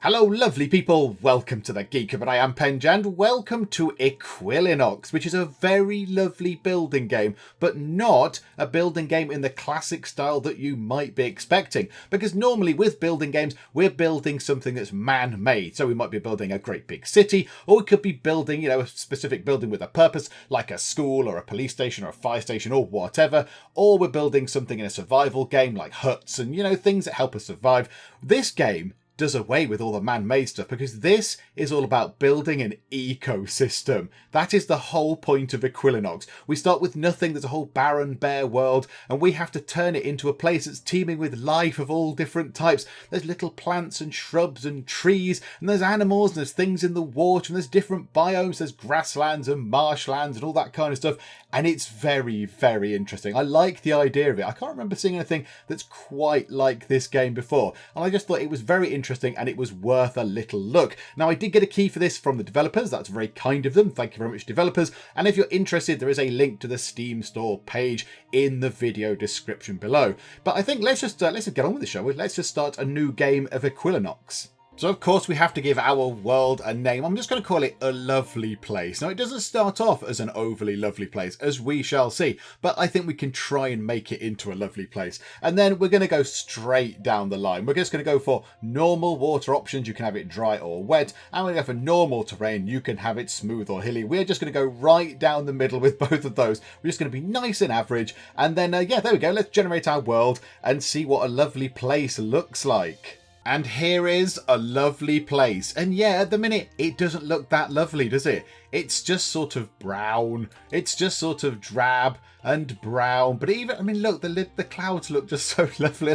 Hello lovely people, welcome to the Geek, but I am Penj and welcome to Equilinox, which is a very lovely building game, but not a building game in the classic style that you might be expecting. Because normally with building games, we're building something that's man-made. So we might be building a great big city, or we could be building, a specific building with a purpose, like a school or a police station or a fire station or whatever. Or we're building something in a survival game like huts and, things that help us survive. This game does away with all the man-made stuff because this is all about building an ecosystem. That is the whole point of Equilinox. We start with nothing, there's a whole barren, bare world, and we have to turn it into a place that's teeming with life of all different types. There's little plants and shrubs and trees, and there's animals, and there's things in the water, and there's different biomes, there's grasslands and marshlands and all that kind of stuff, and it's very, very interesting. I like the idea of it. I can't remember seeing anything that's quite like this game before, and I just thought it was very interesting and it was worth a little look. Now, I did get a key for this from the developers. That's very kind of them. Thank you very much, developers. And if you're interested, there is a link to the Steam store page in the video description below. But I think let's just get on with the show. Let's just start a new game of Equilinox. So of course we have to give our world a name. I'm just going to call it A Lovely Place. Now it doesn't start off as an overly lovely place, as we shall see, but I think we can try and make it into a lovely place. And then we're going to go straight down the line. We're just going to go for normal water options. You can have it dry or wet. And we're going to go for normal terrain. You can have it smooth or hilly. We're just going to go right down the middle with both of those. We're just going to be nice and average. And then, yeah, there we go. Let's generate our world and see what a lovely place looks like. And here is a lovely place. And yeah, at the minute, it doesn't look that lovely, does it? It's just sort of brown. It's just sort of drab and brown. But even, look, the clouds look just so lovely.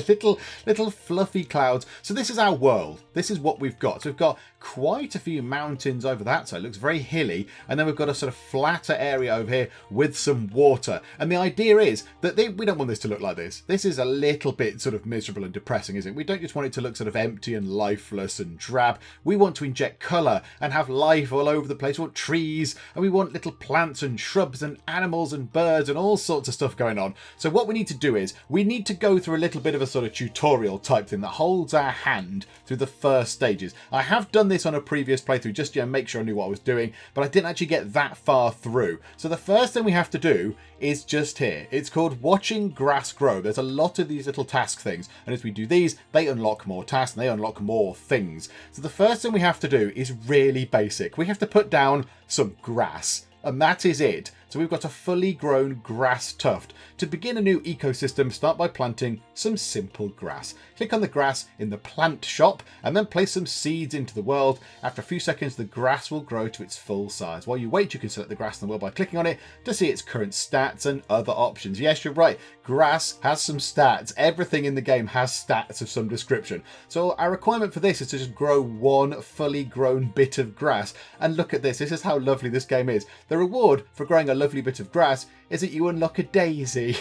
Little fluffy clouds. So this is our world. This is what we've got. So we've got quite a few mountains over that side. It looks very hilly. And then we've got a sort of flatter area over here with some water. And the idea is that we don't want this to look like this. This is a little bit sort of miserable and depressing, isn't it? We don't just want it to look sort of empty and lifeless and drab. We want to inject colour and have life all over the place. We want trees and we want little plants and shrubs and animals and birds and all sorts of stuff going on. So what we need to do is we need to go through a little bit of a sort of tutorial type thing that holds our hand through the first stages. I have done this on a previous playthrough just to make sure I knew what I was doing, but I didn't actually get that far through. So the first thing we have to do is just here. It's called watching grass grow. There's a lot of these little task things, and as we do these, they unlock more tasks and they unlock more things. So the first thing we have to do is really basic. We have to put down some grass, and that is it. So we've got a fully grown grass tuft. To begin a new ecosystem, start by planting some simple grass. Click on the grass in the plant shop and then place some seeds into the world. After a few seconds, the grass will grow to its full size. While you wait, you can select the grass in the world by clicking on it to see its current stats and other options. Yes, you're right. Grass has some stats. Everything in the game has stats of some description. So our requirement for this is to just grow one fully grown bit of grass. And look at this. This is how lovely this game is. The reward for growing a lovely bit of grass is that you unlock a daisy.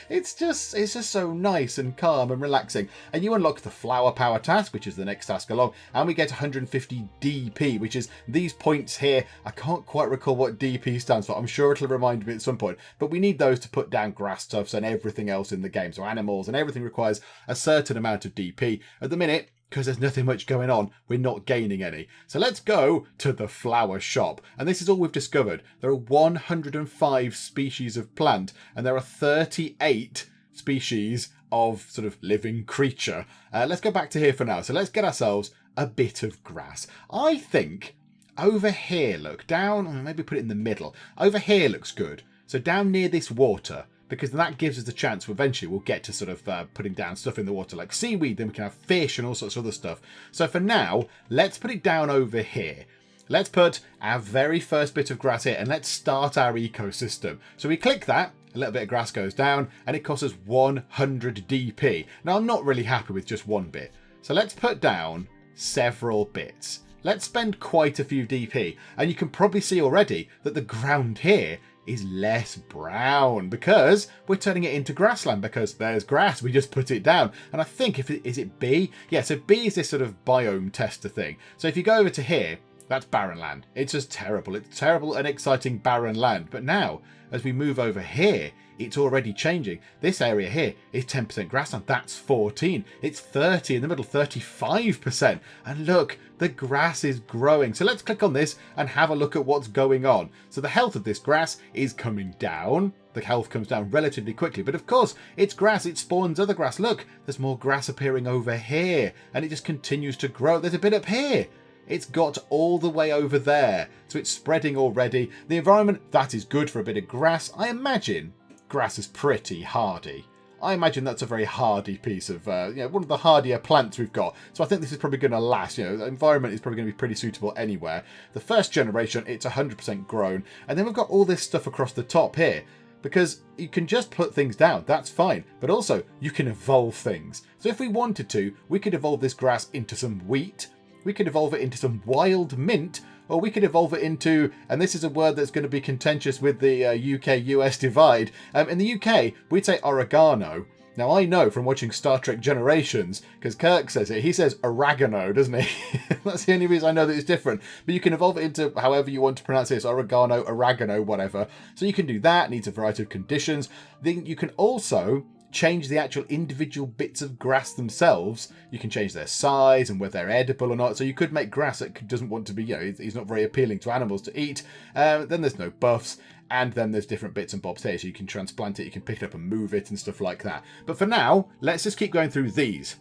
It's just so nice and calm and relaxing. And you unlock the flower power task, which is the next task along, and we get 150 DP, which is these points here. I can't quite recall what DP stands for. I'm sure it'll remind me at some point, but we need those to put down grass tufts and everything else in the game. So animals and everything requires a certain amount of DP. At the minute, because there's nothing much going on, we're not gaining any. So let's go to the flower shop. And this is all we've discovered. There are 105 species of plant and there are 38 species of sort of living creature. Let's go back to here for now. So let's get ourselves a bit of grass. I think over here, look, down, maybe put it in the middle. Over here looks good. So down near this water, because that gives us the chance eventually we'll get to sort of putting down stuff in the water like seaweed, then we can have fish and all sorts of other stuff. So for now, let's put it down over here. Let's put our very first bit of grass here and let's start our ecosystem. So we click that, a little bit of grass goes down and it costs us 100 DP. Now I'm not really happy with just one bit. So let's put down several bits. Let's spend quite a few DP and you can probably see already that the ground here is less brown because we're turning it into grassland because there's grass. We just put it down. And I think is it B? Yeah, so B is this sort of biome tester thing. So if you go over to here, That's barren land. It's just terrible. It's terrible and exciting barren land. But now, as we move over here, it's already changing. This area here is 10% grassland. That's 14. It's 30 in the middle, 35%. And look, the grass is growing. So let's click on this and have a look at what's going on. So the health of this grass is coming down. The health comes down relatively quickly. But of course, it's grass. It spawns other grass. Look, there's more grass appearing over here. And it just continues to grow. There's a bit up here. It's got all the way over there. So it's spreading already. The environment, that is good for a bit of grass. I imagine grass is pretty hardy. I imagine that's a very hardy piece of, one of the hardier plants we've got. So I think this is probably going to last. The environment is probably going to be pretty suitable anywhere. The first generation, it's 100% grown. And then we've got all this stuff across the top here. Because you can just put things down, that's fine. But also, you can evolve things. So if we wanted to, we could evolve this grass into some wheat. We could evolve it into some wild mint, or we could evolve it into, and this is a word that's going to be contentious with the UK-US divide. In the UK, we'd say oregano. Now, I know from watching Star Trek Generations, because Kirk says it, he says oregano, doesn't he? That's the only reason I know that it's different. But you can evolve it into however you want to pronounce it. It's oregano, whatever. So you can do that, needs a variety of conditions. Then you can also change the actual individual bits of grass themselves. You can change their size and whether they're edible or not. So you could make grass that doesn't want to be, it's not very appealing to animals to eat. Then there's no buffs. And then there's different bits and bobs here. So you can transplant it, you can pick it up and move it and stuff like that. But for now, let's just keep going through these.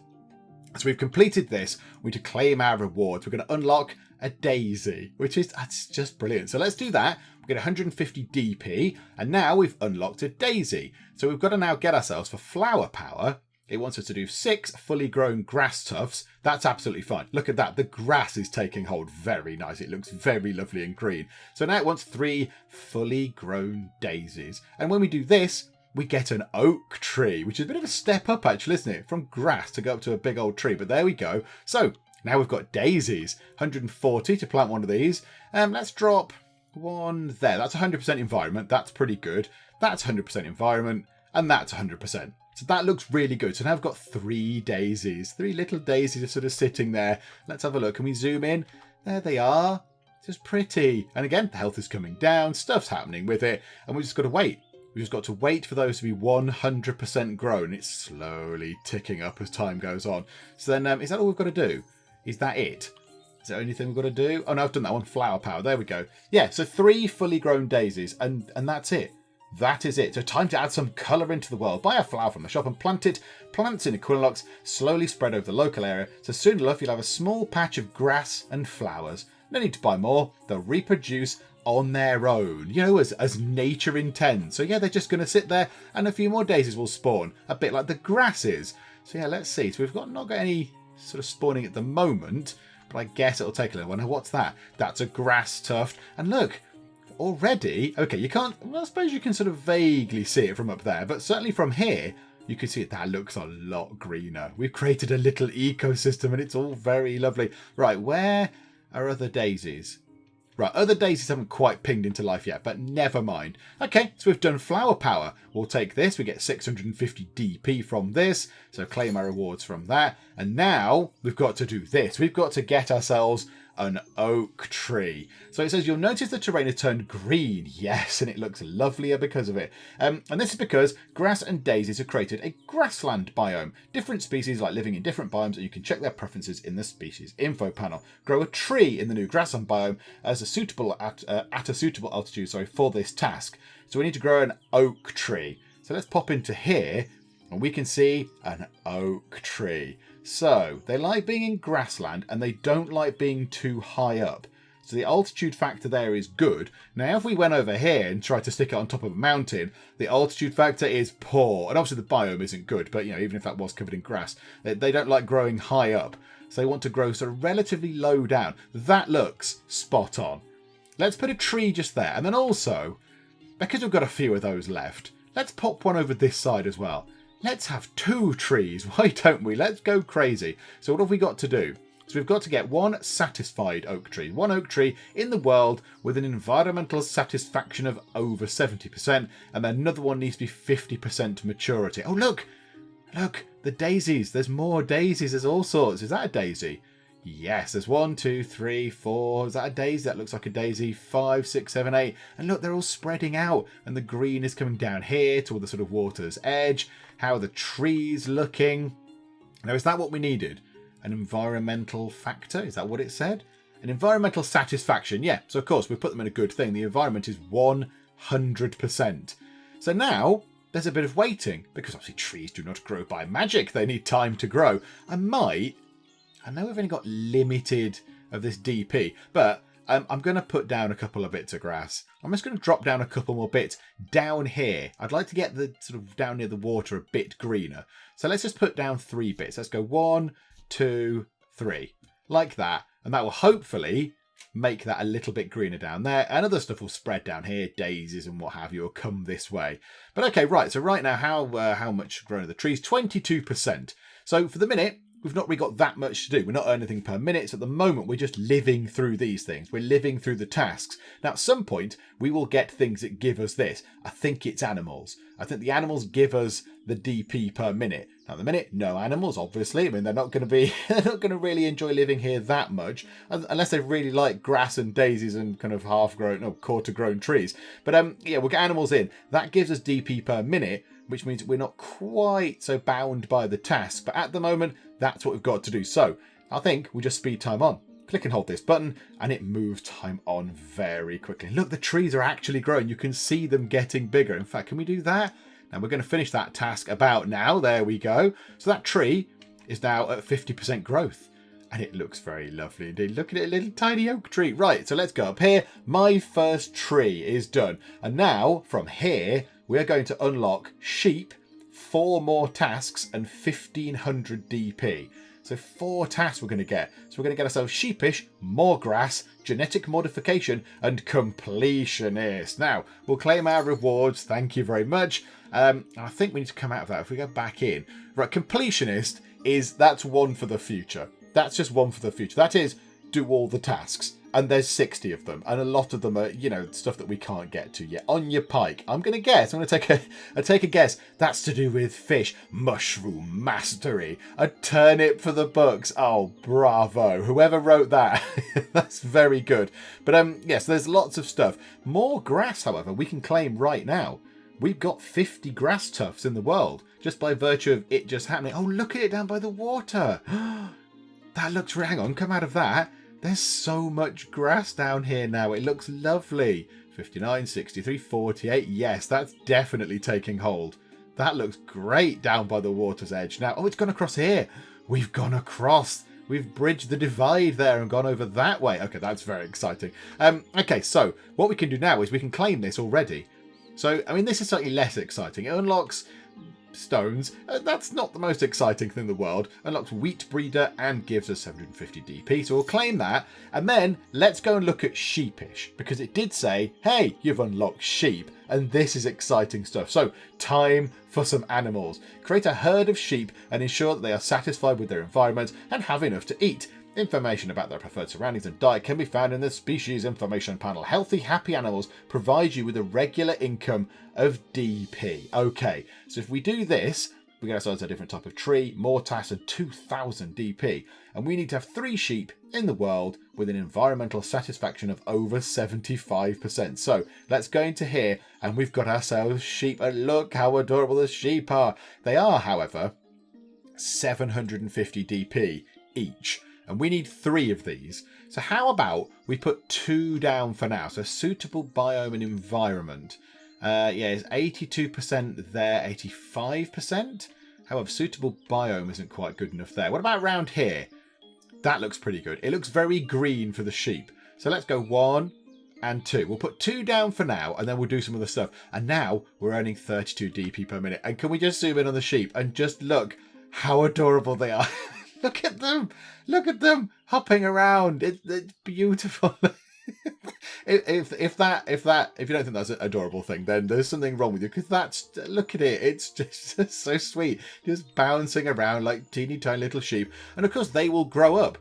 So we've completed this. We need to claim our rewards. We're going to unlock a daisy, which is that's just brilliant. So let's do that. We get 150 DP, and now we've unlocked a daisy. So we've got to now get ourselves for flower power. It wants us to do 6 fully grown grass tufts. That's absolutely fine. Look at that. The grass is taking hold very nice. It looks very lovely and green. So now it wants 3 fully grown daisies. And when we do this, we get an oak tree, which is a bit of a step up actually, isn't it? From grass to go up to a big old tree. But there we go. So now we've got daisies. 140 to plant one of these. Let's drop one there. That's 100% environment. That's pretty good. That's 100% environment. And that's 100%. So that looks really good. So now I've got 3 daisies. 3 little daisies are sort of sitting there. Let's have a look. Can we zoom in? There they are. Just pretty. And again, the health is coming down. Stuff's happening with it. And we just got to wait. We've just got to wait for those to be 100% grown. It's slowly ticking up as time goes on. So then, is that all we've got to do? Is that it? Is there anything we've got to do? Oh no, I've done that one. Flower power. There we go. Yeah, so 3 fully grown daisies. And that's it. That is it. So time to add some colour into the world. Buy a flower from the shop and plant it. Plants in Equilinox slowly spread over the local area. So soon enough you'll have a small patch of grass and flowers. No need to buy more. They'll reproduce on their own, as nature intends. So yeah, they're just going to sit there and a few more daisies will spawn. A bit like the grasses. So yeah, let's see. So we've not got any sort of spawning at the moment. But I guess it'll take a little while. Now what's that? That's a grass tuft. And look, already, okay, you can't, well, I suppose you can sort of vaguely see it from up there, but certainly from here, you can see it. That looks a lot greener. We've created a little ecosystem and it's all very lovely. Right, where are other daisies? Right, other daisies haven't quite pinged into life yet, but never mind. Okay, so we've done flower power. We'll take this. We get 650 DP from this, so claim our rewards from that. And now we've got to do this. We've got to get ourselves an oak tree. So it says you'll notice the terrain has turned green. Yes, and it looks lovelier because of it. And this is because grass and daisies have created a grassland biome. Different species like living in different biomes, and you can check their preferences in the species info panel. Grow a tree in the new grassland biome as a suitable at a suitable altitude, for this task. So we need to grow an oak tree. So let's pop into here and we can see an oak tree. So they like being in grassland and they don't like being too high up. So the altitude factor there is good. Now, if we went over here and tried to stick it on top of a mountain, the altitude factor is poor. And obviously the biome isn't good, but even if that was covered in grass, they don't like growing high up. So they want to grow sort of relatively low down. That looks spot on. Let's put a tree just there. And then also, because we've got a few of those left, let's pop one over this side as well. Let's have 2 trees. Why don't we? Let's go crazy. So what have we got to do? So we've got to get 1 satisfied oak tree. 1 oak tree in the world with an environmental satisfaction of over 70%. And then another one needs to be 50% maturity. Oh, look. Look, the daisies. There's more daisies. There's all sorts. Is that a daisy? Yes, there's 1, 2, 3, 4. Is that a daisy? That looks like a daisy. 5, 6, 7, 8. And look, they're all spreading out. And the green is coming down here to the sort of water's edge. How are the trees looking? Now, is that what we needed? An environmental factor? Is that what it said? An environmental satisfaction. Yeah, so of course, we put them in a good thing. The environment is 100%. So now there's a bit of waiting, because obviously trees do not grow by magic. They need time to grow. I know we've only got limited of this DP, but I'm going to put down a couple of bits of grass. I'm just going to drop down a couple more bits down here. I'd like to get the sort of down near the water a bit greener. So let's just put down 3 bits. Let's go 1, 2, 3, like that. And that will hopefully make that a little bit greener down there. And other stuff will spread down here, daisies and what have you, will come this way. But okay, right. So right now, how much grown are the trees? 22%. So for the minute, we've not really got that much to do. We're not earning anything per minute. So at the moment, we're just living through these things. We're living through the tasks. Now, at some point, we will get things that give us this. I think it's animals. I think the animals give us the DP per minute. Now, at the minute, no animals, obviously. I mean, they're not going to really enjoy living here that much, unless they really like grass and daisies and kind of quarter-grown trees. But yeah, we'll get animals in. That gives us DP per minute, which means we're not quite so bound by the task. But at the moment, that's what we've got to do. So I think we just speed time on. Click and hold this button and it moves time on very quickly. Look, the trees are actually growing. You can see them getting bigger. In fact, can we do that? Now we're going to finish that task about now. There we go. So that tree is now at 50% growth. And it looks very lovely indeed. Look at it, a little tiny oak tree. Right, so let's go up here. My first tree is done. And now, from here, we are going to unlock sheep, 4 more tasks, and 1500 DP. So 4 tasks we're going to get. So we're going to get ourselves sheepish, more grass, genetic modification, and completionist. Now, we'll claim our rewards. Thank you very much. I think we need to come out of that. If we go back in. Right, completionist that's one for the future. That's just one for the future. That is, do all the tasks. And there's 60 of them. And a lot of them are, stuff that we can't get to yet. On your pike. I'm going to guess. I'm going to take a guess. That's to do with fish. Mushroom mastery. A turnip for the books. Oh, bravo. Whoever wrote that. That's very good. But yes, there's lots of stuff. More grass, however, we can claim right now. We've got 50 grass tufts in the world. Just by virtue of it just happening. Oh, look at it down by the water. That looks... Hang on, come out of that. There's so much grass down here now. It looks lovely. 59, 63, 48. Yes, that's definitely taking hold. That looks great down by the water's edge. Now, oh, it's gone across here. We've gone across. We've bridged the divide there and gone over that way. Okay, that's very exciting. Okay, so what we can do now is we can claim this already. So, I mean, this is slightly less exciting. It unlocks stones. That's not the most exciting thing in the world. Unlocks wheat breeder and gives us 750 DP. So we'll claim that. And then let's go and look at sheepish, because it did say, hey, you've unlocked sheep. And this is exciting stuff. So time for some animals. Create a herd of sheep and ensure that they are satisfied with their environment and have enough to eat. Information about their preferred surroundings and diet can be found in the species information panel. Healthy, happy animals provide you with a regular income of DP. Okay, so if we do this, we get ourselves a different type of tree, more tasks, and 2000 DP. And we need to have 3 sheep in the world with an environmental satisfaction of over 75%. So let's go into here and we've got ourselves sheep. And look how adorable the sheep are. They are, however, 750 DP each. And we need 3 of these. So how about we put 2 down for now? So suitable biome and environment. Yeah, it's 82% there, 85%. However, suitable biome isn't quite good enough there. What about around here? That looks pretty good. It looks very green for the sheep. So let's go 1 and 2. We'll put 2 down for now, and then we'll do some other stuff. And now we're earning 32 DP per minute. And can we just zoom in on the sheep and just look how adorable they are? Look at them. Look at them hopping around. It's beautiful. if you don't think that's an adorable thing, then there's something wrong with you, because look at it. It's just so sweet. Just bouncing around like teeny tiny little sheep. And of course, they will grow up.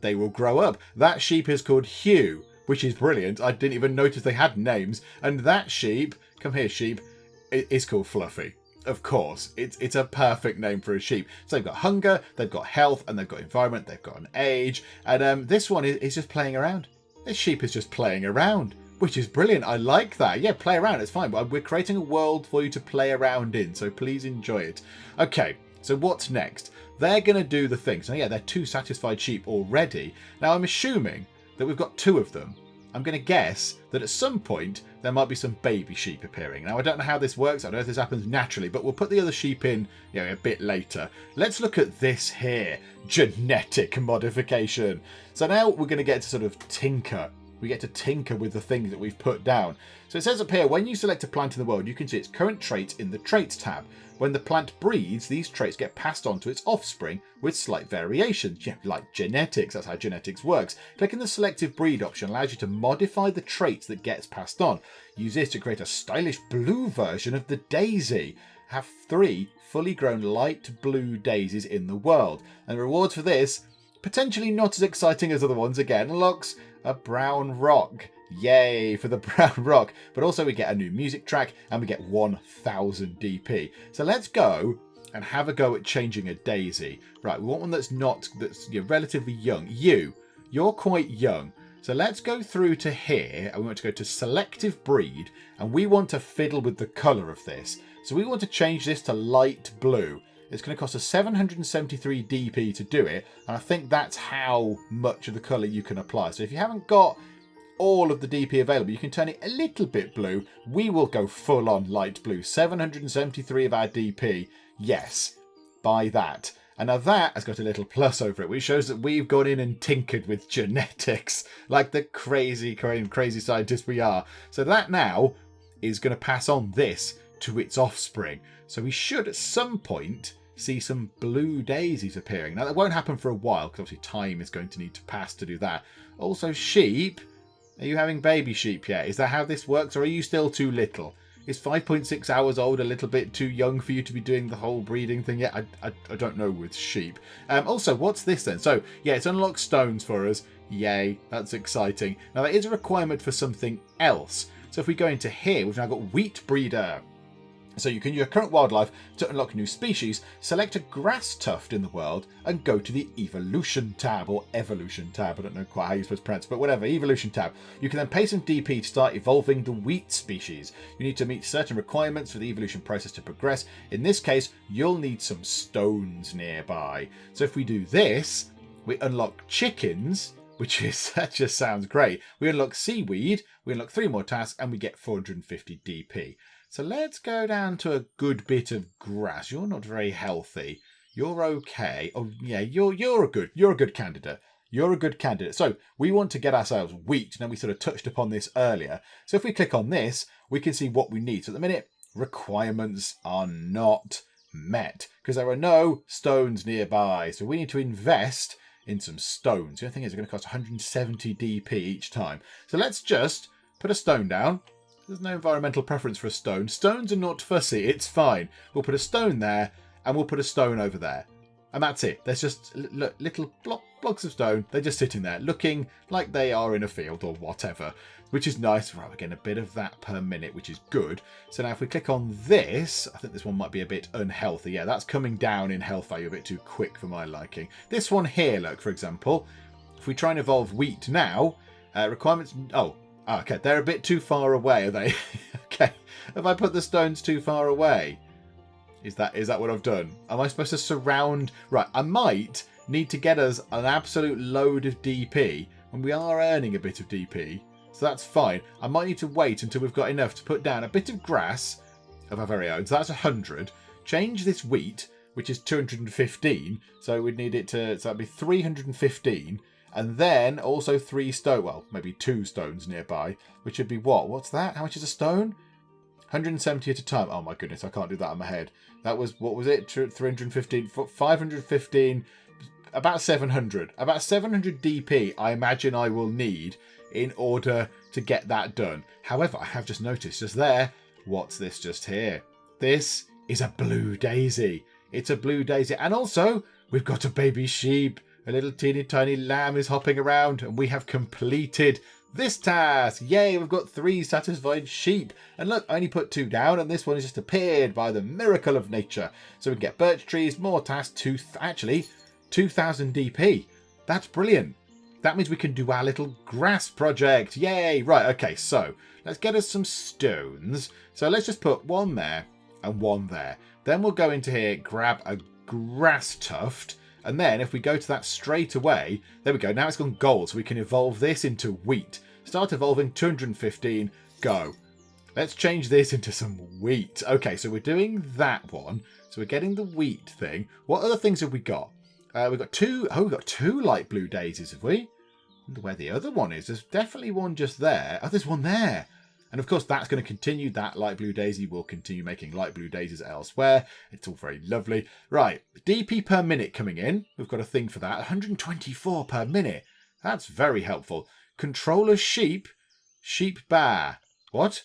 They will grow up. That sheep is called Hugh, which is brilliant. I didn't even notice they had names. And that sheep, come here, sheep, is called Fluffy. Of course, it's a perfect name for a sheep. So they've got hunger, they've got health, and they've got environment, they've got an age. And this one is just playing around. This sheep is just playing around, which is brilliant. I like that. Yeah, play around, it's fine. We're creating a world for you to play around in, so please enjoy it. Okay, so what's next? They're going to do the thing. So yeah, they're 2 satisfied sheep already. Now I'm assuming that we've got 2 of them. I'm going to guess that at some point there might be some baby sheep appearing. Now I don't know how this works. I don't know if this happens naturally, but we'll put the other sheep in, a bit later. Let's look at this here. Genetic modification. So now we're going to get to sort of tinker. We get to tinker with the things that we've put down. So it says up here, when you select a plant in the world, you can see its current traits in the Traits tab. When the plant breeds, these traits get passed on to its offspring with slight variations. Yeah, like genetics, that's how genetics works. Clicking the selective breed option allows you to modify the traits that gets passed on. Use this to create a stylish blue version of the daisy. Have 3 fully grown light blue daisies in the world. And the rewards for this, potentially not as exciting as other ones again, unlocks a brown rock. Yay for the brown rock. But also we get a new music track and we get 1000 DP. So let's go and have a go at changing a daisy. Right, we want one that's relatively young. You're quite young. So let's go through to here and we want to go to selective breed and we want to fiddle with the colour of this. So we want to change this to light blue. It's going to cost us 773 DP to do it. And I think that's how much of the colour you can apply. So if you haven't got all of the DP available, you can turn it a little bit blue. We will go full on light blue. 773 of our DP. Yes, buy that. And now that has got a little plus over it, which shows that we've gone in and tinkered with genetics like the crazy scientists we are. So that now is going to pass on this to its offspring. So we should at some point see some blue daisies appearing. Now that won't happen for a while because obviously time is going to need to pass to do that. Also sheep, are you having baby sheep yet? Is that how this works, or are you still too little? Is 5.6 hours old a little bit too young for you to be doing the whole breeding thing yet? I don't know with sheep. Also, what's this then? So yeah, it's unlocked stones for us. Yay, that's exciting. Now there is a requirement for something else. So if we go into here, we've now got wheat breeder. So you can use your current wildlife to unlock new species, select a grass tuft in the world, and go to the evolution tab, or evolution tab. I don't know quite how you're supposed to pronounce it, but whatever, evolution tab. You can then pay some DP to start evolving the wheat species. You need to meet certain requirements for the evolution process to progress. In this case, you'll need some stones nearby. So if we do this, we unlock chickens, that just sounds great. We unlock seaweed, we unlock 3 more tasks, and we get 450 DP. So let's go down to a good bit of grass. You're not very healthy. You're okay. Oh yeah, you're a good candidate. You're a good candidate. So we want to get ourselves wheat. Now we sort of touched upon this earlier. So if we click on this, we can see what we need. So at the minute, requirements are not met because there are no stones nearby. So we need to invest in some stones. The only thing is, it's going to cost 170 DP each time. So let's just put a stone down. There's no environmental preference for a stone. Stones are not fussy. It's fine. We'll put a stone there and we'll put a stone over there. And that's it. There's just little blocks of stone. They're just sitting there looking like they are in a field or whatever, which is nice. Right, we're getting a bit of that per minute, which is good. So now if we click on this, I think this one might be a bit unhealthy. Yeah, that's coming down in health value a bit too quick for my liking. This one here, look, for example, if we try and evolve wheat now, requirements... Oh, okay, they're a bit too far away, are they? Okay, have I put the stones too far away? Is that what I've done? Am I supposed to surround... Right, I might need to get us an absolute load of DP, and we are earning a bit of DP, so that's fine. I might need to wait until we've got enough to put down a bit of grass of our very own, so that's 100. Change this wheat, which is 215, so we'd need it to... So that'd be 315, and then also 3 stone... Well, maybe 2 stones nearby, which would be what? What's that? How much is a stone? 170 at a time. Oh my goodness, I can't do that in my head. That was, what was it? 315, 515, about 700. About 700 DP I imagine I will need in order to get that done. However, I have just noticed just there, what's this just here? This is a blue daisy. It's a blue daisy. And also, we've got a baby sheep. A little teeny tiny lamb is hopping around, and we have completed this task. Yay, we've got 3 satisfied sheep. And look, I only put 2 down, and this one has just appeared by the miracle of nature. So we can get birch trees, more tasks, actually 2,000 DP. That's brilliant. That means we can do our little grass project. Yay! Right, okay, so let's get us some stones. So let's just put 1 there and 1 there. Then we'll go into here, grab a grass tuft. And then if we go to that straight away, there we go. Now it's gone gold, so we can evolve this into wheat. Start evolving, 215, go. Let's change this into some wheat. Okay, so we're doing that one. So we're getting the wheat thing. What other things have we got? We've got 2. Oh, we've got 2 light blue daisies, have we? I wonder where the other one is. There's definitely one just there. Oh, there's one there. And of course, that's going to continue. That light blue daisy will continue making light blue daisies elsewhere. It's all very lovely. Right, DP per minute coming in. We've got a thing for that. 124 per minute. That's very helpful. Controller sheep. Sheep bear. What?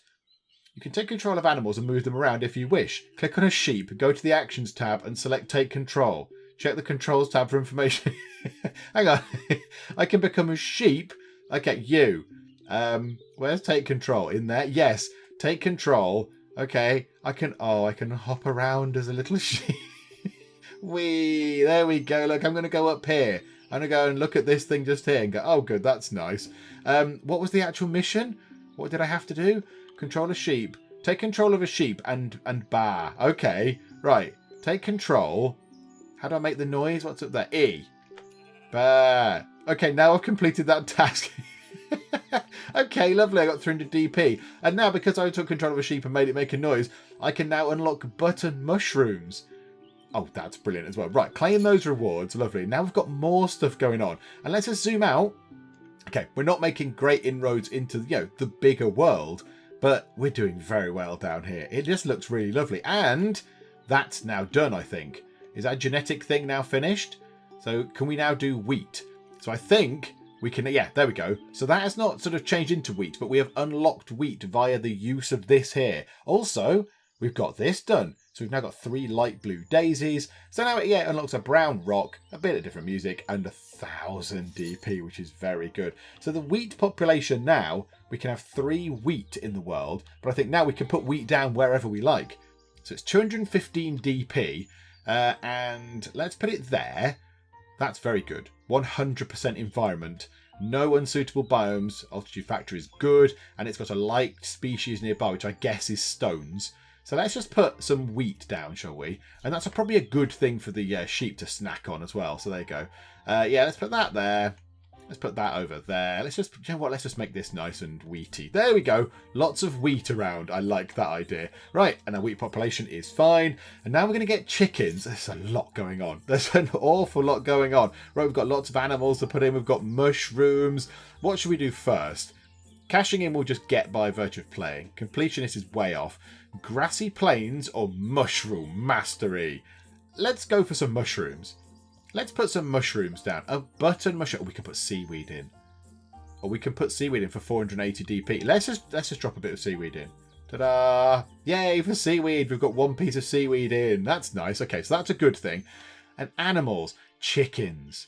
You can take control of animals and move them around if you wish. Click on a sheep, go to the Actions tab and select Take Control. Check the Controls tab for information. Hang on. I can become a sheep. Okay, you. Where's Take Control? In there? Yes. Take Control. Okay. I can hop around as a little sheep. Whee! There we go. Look, I'm going to go up here. I'm going to go and look at this thing just here and go, oh, good, that's nice. What was the actual mission? What did I have to do? Control a sheep. Take control of a sheep and bar. Okay. Right. Take control. How do I make the noise? What's up there? E. Bah. Okay, now I've completed that task. Okay, lovely. I got 300 DP. And now, because I took control of a sheep and made it make a noise, I can now unlock button mushrooms. Oh, that's brilliant as well. Right, claim those rewards. Lovely. Now we've got more stuff going on. And let's just zoom out. Okay, we're not making great inroads into, the bigger world, but we're doing very well down here. It just looks really lovely. And that's now done, I think. Is that genetic thing now finished? So can we now do wheat? So I think we can, yeah, there we go. So that has not sort of changed into wheat, but we have unlocked wheat via the use of this here. Also, we've got this done. So we've now got 3 light blue daisies. So now it unlocks a brown rock, a bit of different music, and 1,000 DP, which is very good. So the wheat population now, we can have 3 wheat in the world, but I think now we can put wheat down wherever we like. So it's 215 DP, and let's put it there. That's very good. 100% environment. No unsuitable biomes. Altitude factor is good, and it's got a light species nearby, which I guess is stones. So let's just put some wheat down, shall we? And that's probably a good thing for the sheep to snack on as well. So there you go. Yeah, let's put that there. Let's put that over there. Let's just, you know what? Let's just make this nice and wheaty. There we go. Lots of wheat around. I like that idea. Right, and our wheat population is fine. And now we're going to get chickens. There's a lot going on. There's an awful lot going on. Right, we've got lots of animals to put in. We've got mushrooms. What should we do first? Cashing in we'll just get by virtue of playing. Completionist is way off. Grassy plains or mushroom mastery? Let's go for some mushrooms. Let's put some mushrooms down. A button mushroom. Oh, we can put seaweed in. Or we can put seaweed in for 480 DP. Let's just drop a bit of seaweed in. Ta-da! Yay for seaweed. We've got 1 piece of seaweed in. That's nice. Okay, so that's a good thing. And animals. Chickens.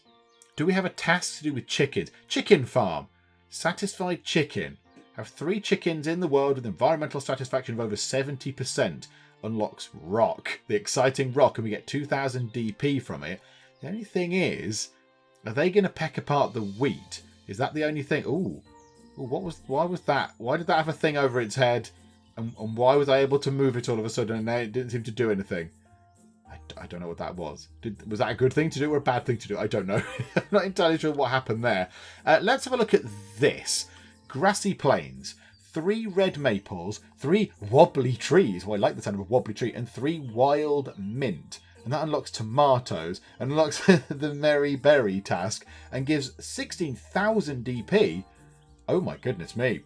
Do we have a task to do with chickens? Chicken farm. Satisfied chicken. Have 3 chickens in the world with environmental satisfaction of over 70%. Unlocks rock. The exciting rock, and we get 2,000 DP from it. The only thing is, are they going to peck apart the wheat? Is that the only thing? Ooh. Why was that? Why did that have a thing over its head? And why was I able to move it all of a sudden and it didn't seem to do anything? I don't know what that was. Was that a good thing to do or a bad thing to do? I don't know. I'm not entirely sure what happened there. Let's have a look at this. Grassy plains. 3 red maples. 3 wobbly trees. Well, I like the sound of a wobbly tree. And 3 wild mint. And that unlocks tomatoes. And unlocks the merry berry task. And gives 16,000 DP. Oh my goodness me.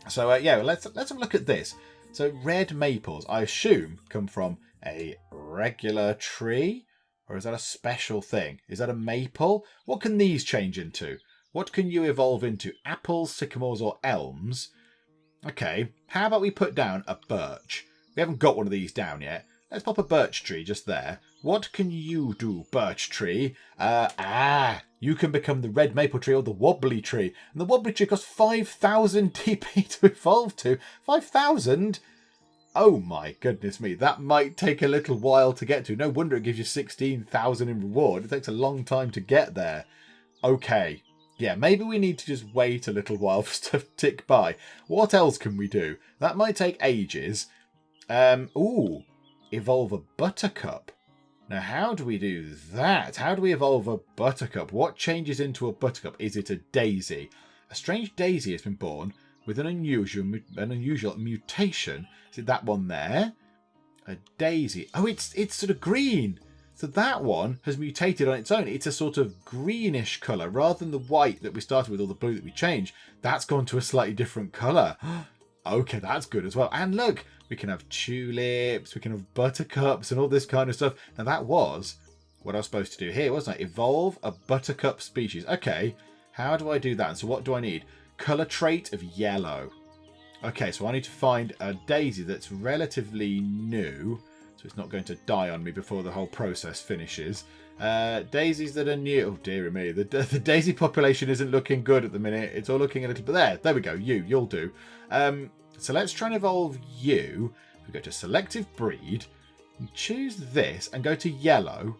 So yeah, let's have a look at this. So red maples, I assume, come from a regular tree? Or is that a special thing? Is that a maple? What can these change into? What can you evolve into? Apples, sycamores, or elms? Okay, how about we put down a birch? We haven't got one of these down yet. Let's pop a birch tree just there. What can you do, birch tree? You you can become the red maple tree or the wobbly tree. And the wobbly tree costs 5,000 DP to evolve to. 5,000? Oh my goodness me, that might take a little while to get to. No wonder it gives you 16,000 in reward. It takes a long time to get there. Okay, yeah, maybe we need to just wait a little while for stuff to tick by. What else can we do? That might take ages. Evolve a buttercup. Now, how do we do that? How do we evolve a buttercup? What changes into a buttercup? Is it a daisy? A strange daisy has been born with an unusual mutation. Is it that one there? A daisy. Oh, it's sort of green. So that one has mutated on its own. It's a sort of greenish colour. Rather than the white that we started with or the blue that we changed, that's gone to a slightly different colour. Okay, that's good as well. And look, we can have tulips, we can have buttercups and all this kind of stuff. Now that was what I was supposed to do here, wasn't I? Evolve a buttercup species. Okay, how do I do that? And so what do I need? Colour trait of yellow. Okay, so I need to find a daisy that's relatively new, so it's not going to die on me before the whole process finishes. Daisies that are new. Oh, dear me. The daisy population isn't looking good at the minute. It's all looking a little bit... There we go. You'll do. So let's try and evolve you. We go to selective breed, choose this and go to yellow.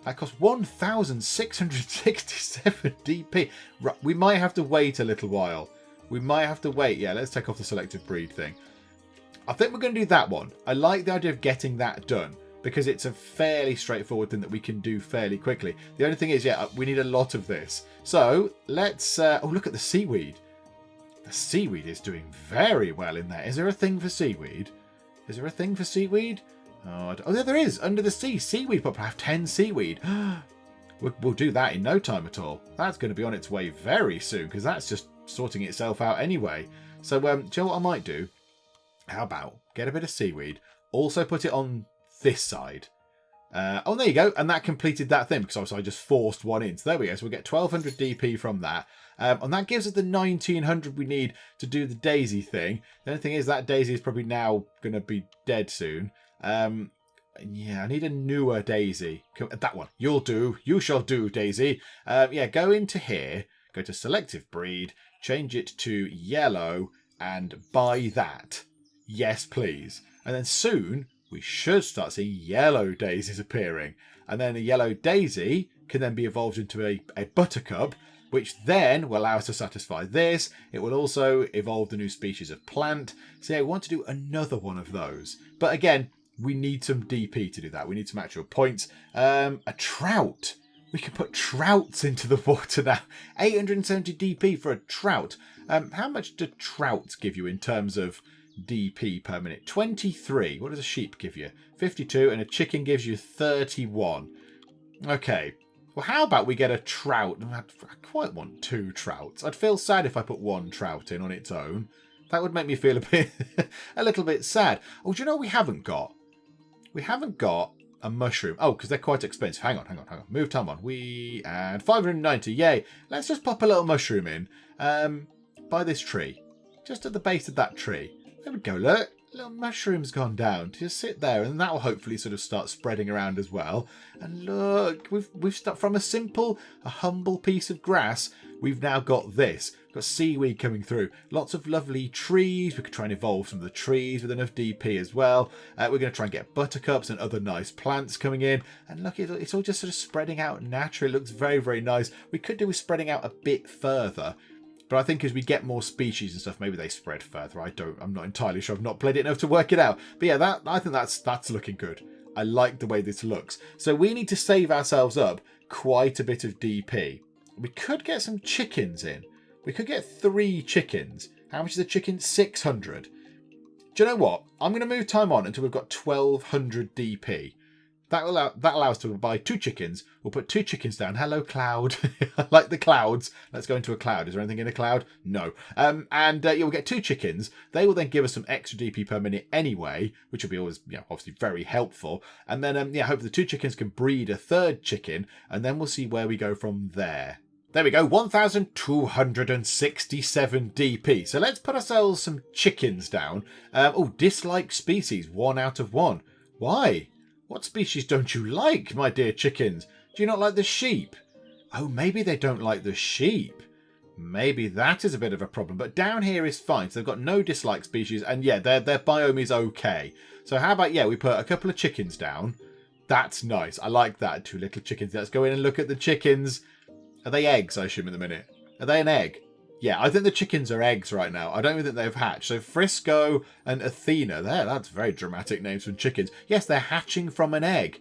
That costs 1,667 DP. Right, we might have to wait a little while. We might have to wait. Yeah, let's take off the selective breed thing. I think we're going to do that one. I like the idea of getting that done because it's a fairly straightforward thing that we can do fairly quickly. The only thing is, yeah, we need a lot of this. So let's... oh, look at the seaweed. The seaweed is doing very well in there. Is there a thing for seaweed? Is there a thing for seaweed? Oh, yeah, there is. Under the sea, seaweed. But I have 10 seaweed. We'll do that in no time at all. That's going to be on its way very soon because that's just sorting itself out anyway. So, do you know what I might do? How about get a bit of seaweed, also put it on this side. Oh, there you go. And that completed that thing because obviously I just forced one in. So there we go. So we'll get 1,200 DP from that. And that gives us the 1,900 we need to do the daisy thing. The only thing is that daisy is probably now going to be dead soon. Yeah, I need a newer daisy. That one. You'll do. You shall do, daisy. Yeah, go into here. Go to selective breed. Change it to yellow. And buy that. Yes, please. And then soon we should start seeing yellow daisies appearing. And then a yellow daisy can then be evolved into a buttercup, which then will allow us to satisfy this. It will also evolve the new species of plant. So yeah, we want to do another one of those. But again, we need some DP to do that. We need some actual points. A trout. We can put trouts into the water now. 870 DP for a trout. How much do trouts give you in terms of DP per minute? 23. What does a sheep give you? 52. And a chicken gives you 31. Okay. Well, how about we get a trout? I quite want 2 trouts. I'd feel sad if I put 1 trout in on its own. That would make me feel a little bit sad. Oh, do you know what we haven't got? We haven't got a mushroom. Oh, because they're quite expensive. Hang on. Move time on. And 590. Yay. Let's just pop a little mushroom in. By this tree. Just at the base of that tree. There we go, look. Little mushroom's gone down. Just sit there and that will hopefully sort of start spreading around as well. And look, we've started from a humble piece of grass. We've now got this. We've got seaweed coming through. Lots of lovely trees. We could try and evolve some of the trees with enough DP as well. We're going to try and get buttercups and other nice plants coming in. And look, it's all just sort of spreading out naturally. It looks very, very nice. We could do with spreading out a bit further. But I think as we get more species and stuff, maybe they spread further. I'm not entirely sure. I've not played it enough to work it out. But yeah, I think that's looking good. I like the way this looks. So we need to save ourselves up quite a bit of DP. We could get some chickens in. We could get 3 chickens. How much is a chicken? 600. Do you know what? I'm going to move time on until we've got 1,200 DP. That allows us to buy 2 chickens. We'll put 2 chickens down. Hello, cloud. I like the clouds. Let's go into a cloud. Is there anything in a cloud? No. Yeah, we'll get 2 chickens. They will then give us some extra DP per minute anyway, which will be always, obviously very helpful. And then, hopefully the 2 chickens can breed a 3rd chicken, and then we'll see where we go from there. There we go, 1,267 DP. So let's put ourselves some chickens down. Dislike species, 1 out of 1. Why? What species don't you like, my dear chickens? Do you not like the sheep? Oh, maybe they don't like the sheep. Maybe that is a bit of a problem. But down here is fine. So they've got no dislike species. And yeah, their biome is okay. So how about, yeah, we put a couple of chickens down. That's nice. I like that. 2 little chickens. Let's go in and look at the chickens. Are they eggs, I assume, at the minute? Are they an egg? Yeah, I think the chickens are eggs right now. I don't even think they've hatched. So Frisco and Athena. There, that's very dramatic names for chickens. Yes, they're hatching from an egg.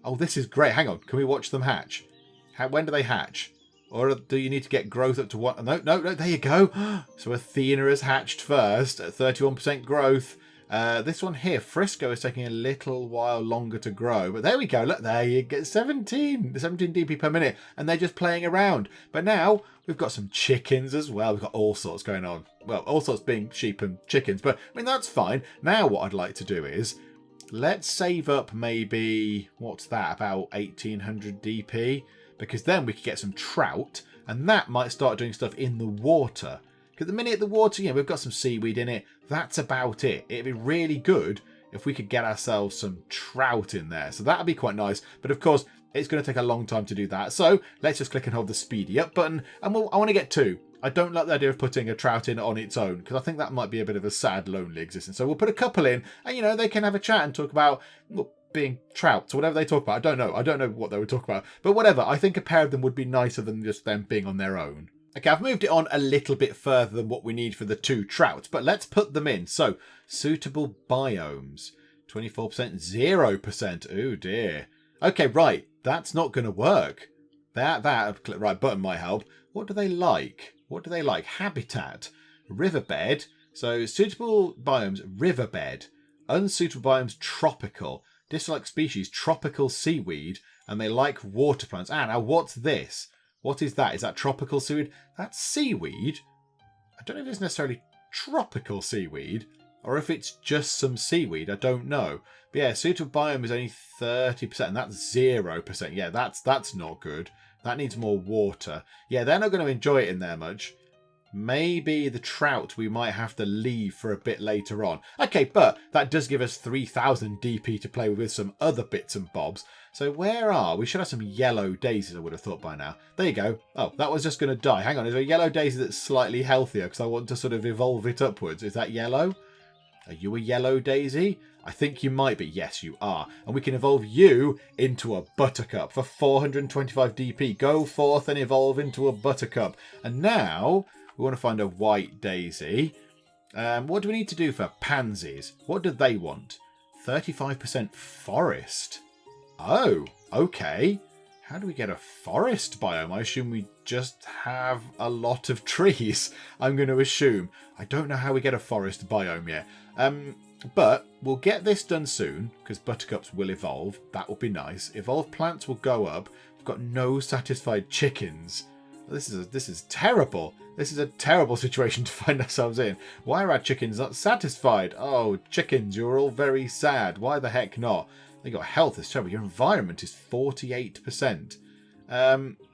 Oh, this is great. Hang on. Can we watch them hatch? When do they hatch? Or do you need to get growth up to what? No, there you go. So Athena has hatched first at 31% growth. This one here, Frisco, is taking a little while longer to grow. But there we go. Look, there you get 17 DP per minute. And they're just playing around. But now we've got some chickens as well. We've got all sorts going on. Well, all sorts being sheep and chickens. But, I mean, that's fine. Now what I'd like to do is, let's save up maybe, what's that, about 1800 DP? Because then we could get some trout. And that might start doing stuff in the water. Because at the minute, the water, we've got some seaweed in it. That's about it. It'd be really good if we could get ourselves some trout in there. So that'd be quite nice. But of course, it's going to take a long time to do that. So let's just click and hold the speedy up button. And I want to get 2. I don't like the idea of putting a trout in on its own, because I think that might be a bit of a sad, lonely existence. So we'll put a couple in, and they can have a chat and talk about being trouts or whatever they talk about. I don't know what they would talk about. But whatever, I think a pair of them would be nicer than just them being on their own. Okay, I've moved it on a little bit further than what we need for the 2 trouts, but let's put them in. So, suitable biomes. 24%, 0%. Oh dear. Okay, right. That's not going to work. That right button might help. What do they like? Habitat. Riverbed. So, suitable biomes, riverbed. Unsuitable biomes, tropical. Dislike species, tropical seaweed. And they like water plants. Now what's this? What is that? Is that tropical seaweed? That's seaweed. I don't know if it's necessarily tropical seaweed or if it's just some seaweed. I don't know. But yeah, suitable biome is only 30%, and that's 0%. Yeah, that's not good. That needs more water. Yeah, they're not going to enjoy it in there much. Maybe the trout we might have to leave for a bit later on. Okay, but that does give us 3000 DP to play with some other bits and bobs. So where are we? Should have some yellow daisies, I would have thought by now. There you go. Oh, that was just going to die. Hang on, is there a yellow daisy that's slightly healthier? Because I want to sort of evolve it upwards. Is that yellow? Are you a yellow daisy? I think you might be. Yes, you are. And we can evolve you into a buttercup for 425 DP. Go forth and evolve into a buttercup. And now we want to find a white daisy. What do we need to do for pansies? What do they want? 35% forest. Oh, okay. How do we get a forest biome? I assume we just have a lot of trees. I'm going to assume. I don't know how we get a forest biome yet. But we'll get this done soon, because buttercups will evolve. That will be nice. Evolved plants will go up. We've got no satisfied chickens. This is terrible. This is a terrible situation to find ourselves in. Why are our chickens not satisfied? Oh, chickens, you're all very sad. Why the heck not? They got health is terrible. Your environment is 48%.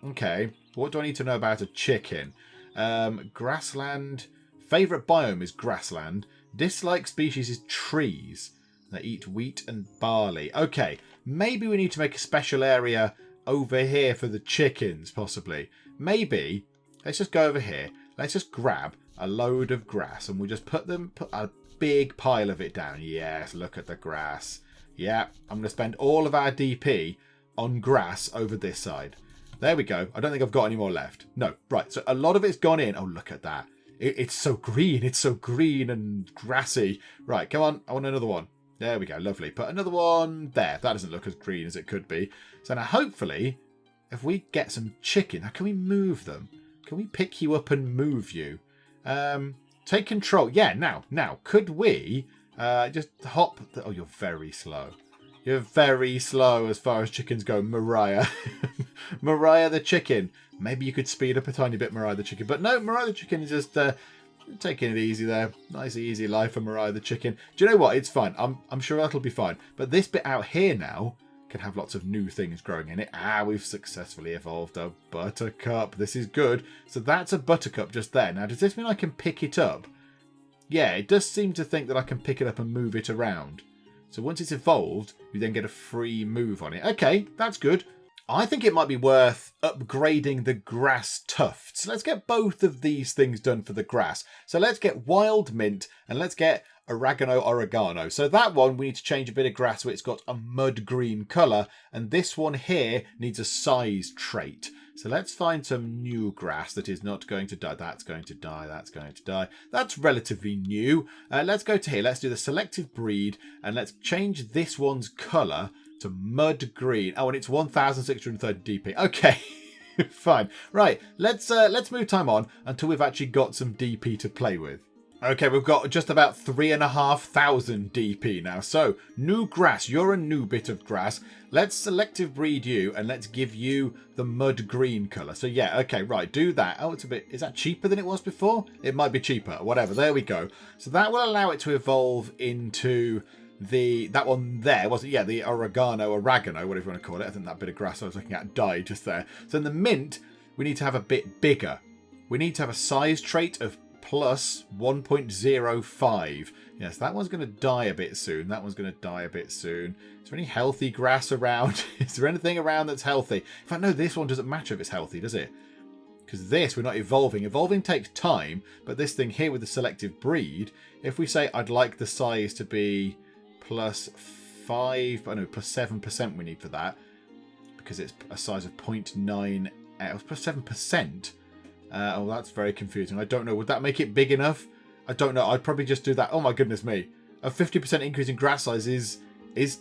Okay. What do I need to know about a chicken? Grassland. Favourite biome is grassland. Dislike species is trees. They eat wheat and barley. Okay. Maybe we need to make a special area over here for the chickens, possibly. Maybe. Let's just go over here. Let's just grab a load of grass and we'll just put a big pile of it down. Yes, look at the grass. Yeah, I'm going to spend all of our DP on grass over this side. There we go. I don't think I've got any more left. No, right. So a lot of it's gone in. Oh, look at that. It's so green. It's so green and grassy. Right, come on. I want another one. There we go. Lovely. Put another one there. That doesn't look as green as it could be. So now hopefully, if we get some chicken, now can we move them? Can we pick you up and move you? Take control. Yeah, now. Could we just hop? Oh, you're very slow. You're very slow as far as chickens go, Mariah. Mariah the chicken. Maybe you could speed up a tiny bit, Mariah the chicken. But no, Mariah the chicken is just taking it easy there. Nice, easy life for Mariah the chicken. Do you know what? It's fine. I'm sure that'll be fine. But this bit out here now can have lots of new things growing in it. We've successfully evolved a buttercup. This is good. So that's a buttercup just there. Now, does this mean I can pick it up? Yeah, it does seem to think that I can pick it up and move it around. So once it's evolved, you then get a free move on it. Okay, that's good. I think it might be worth upgrading the grass tufts. Let's get both of these things done for the grass. So let's get wild mint and let's get oregano. So that one, we need to change a bit of grass so it's got a mud green colour. And this one here needs a size trait. So let's find some new grass that is not going to die. That's going to die. That's going to die. That's relatively new. Let's go to here. Let's do the selective breed and let's change this one's colour to mud green. Oh, and it's 1,630 DP. Okay, fine. Right, let's move time on until we've actually got some DP to play with. Okay, we've got just about 3,500 DP now. So, new grass. You're a new bit of grass. Let's selective breed you and let's give you the mud green colour. So yeah, okay, right, do that. Oh, it's a bit, is that cheaper than it was before? It might be cheaper, whatever. There we go. So that will allow it to evolve into that one there, wasn't it? Yeah, the oregano, whatever you want to call it. I think that bit of grass I was looking at died just there. So in the mint, we need to have a bit bigger. We need to have a size trait of plus 1.05. Yes, that one's going to die a bit soon. That one's going to die a bit soon. Is there any healthy grass around? Is there anything around that's healthy? In fact, no, this one doesn't matter if it's healthy, does it? Because this, we're not evolving. Evolving takes time, but this thing here with the selective breed, if we say I'd like the size to be plus 7% we need for that, because it's a size of 0.9, plus 7%. Oh, that's very confusing. I don't know. Would that make it big enough? I don't know. I'd probably just do that. Oh my goodness me. A 50% increase in grass size is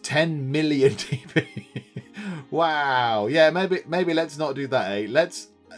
10 million DP. Wow. Yeah, maybe let's not do that, eh?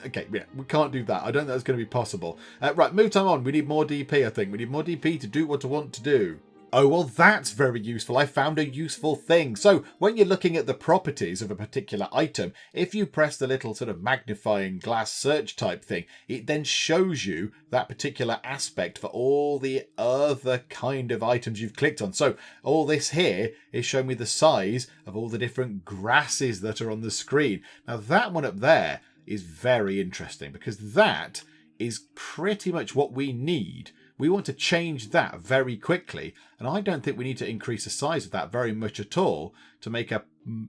Okay, yeah, we can't do that. I don't think that's going to be possible. Right, move time on. We need more DP, I think. We need more DP to do what I want to do. Oh, well, that's very useful. I found a useful thing. So when you're looking at the properties of a particular item, if you press the little sort of magnifying glass search type thing, it then shows you that particular aspect for all the other kind of items you've clicked on. So all this here is showing me the size of all the different grasses that are on the screen. Now that one up there is very interesting because that is pretty much what we need. We want to change that very quickly, and I don't think we need to increase the size of that very much at all to make a,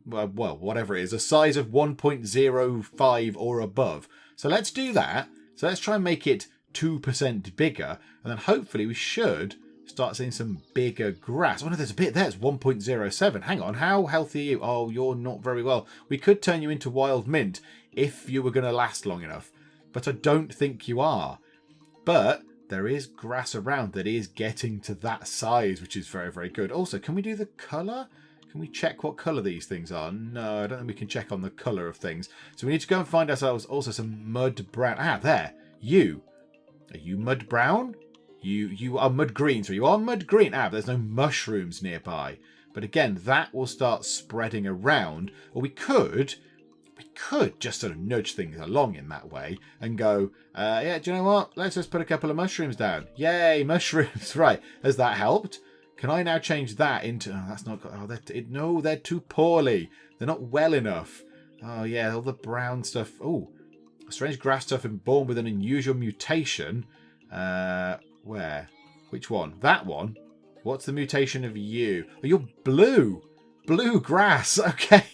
well, whatever it is, a size of 1.05 or above. So let's do that. So let's try and make it 2% bigger, and then hopefully we should start seeing some bigger grass. Oh no, there's a bit there. It's 1.07. Hang on, how healthy are you? Oh, you're not very well. We could turn you into wild mint if you were going to last long enough, but I don't think you are. But there is grass around that is getting to that size, which is very, very good. Also, can we do the colour? Can we check what colour these things are? No, I don't think we can check on the colour of things. So we need to go and find ourselves also some mud brown. Ah, there. You. Are you mud brown? You are mud green. So you are mud green. Ah, but there's no mushrooms nearby. But again, that will start spreading around. Or we could just sort of nudge things along in that way and go, yeah, do you know what? Let's just put a couple of mushrooms down. Yay, mushrooms. Right. Has that helped? Can I now change that into... Oh, that's not... Oh, no, they're too poorly. They're not well enough. Oh, yeah, all the brown stuff. Oh, strange grass stuff and born with an unusual mutation. Where? Which one? That one? What's the mutation of you? Oh, you're blue. Blue grass. Okay.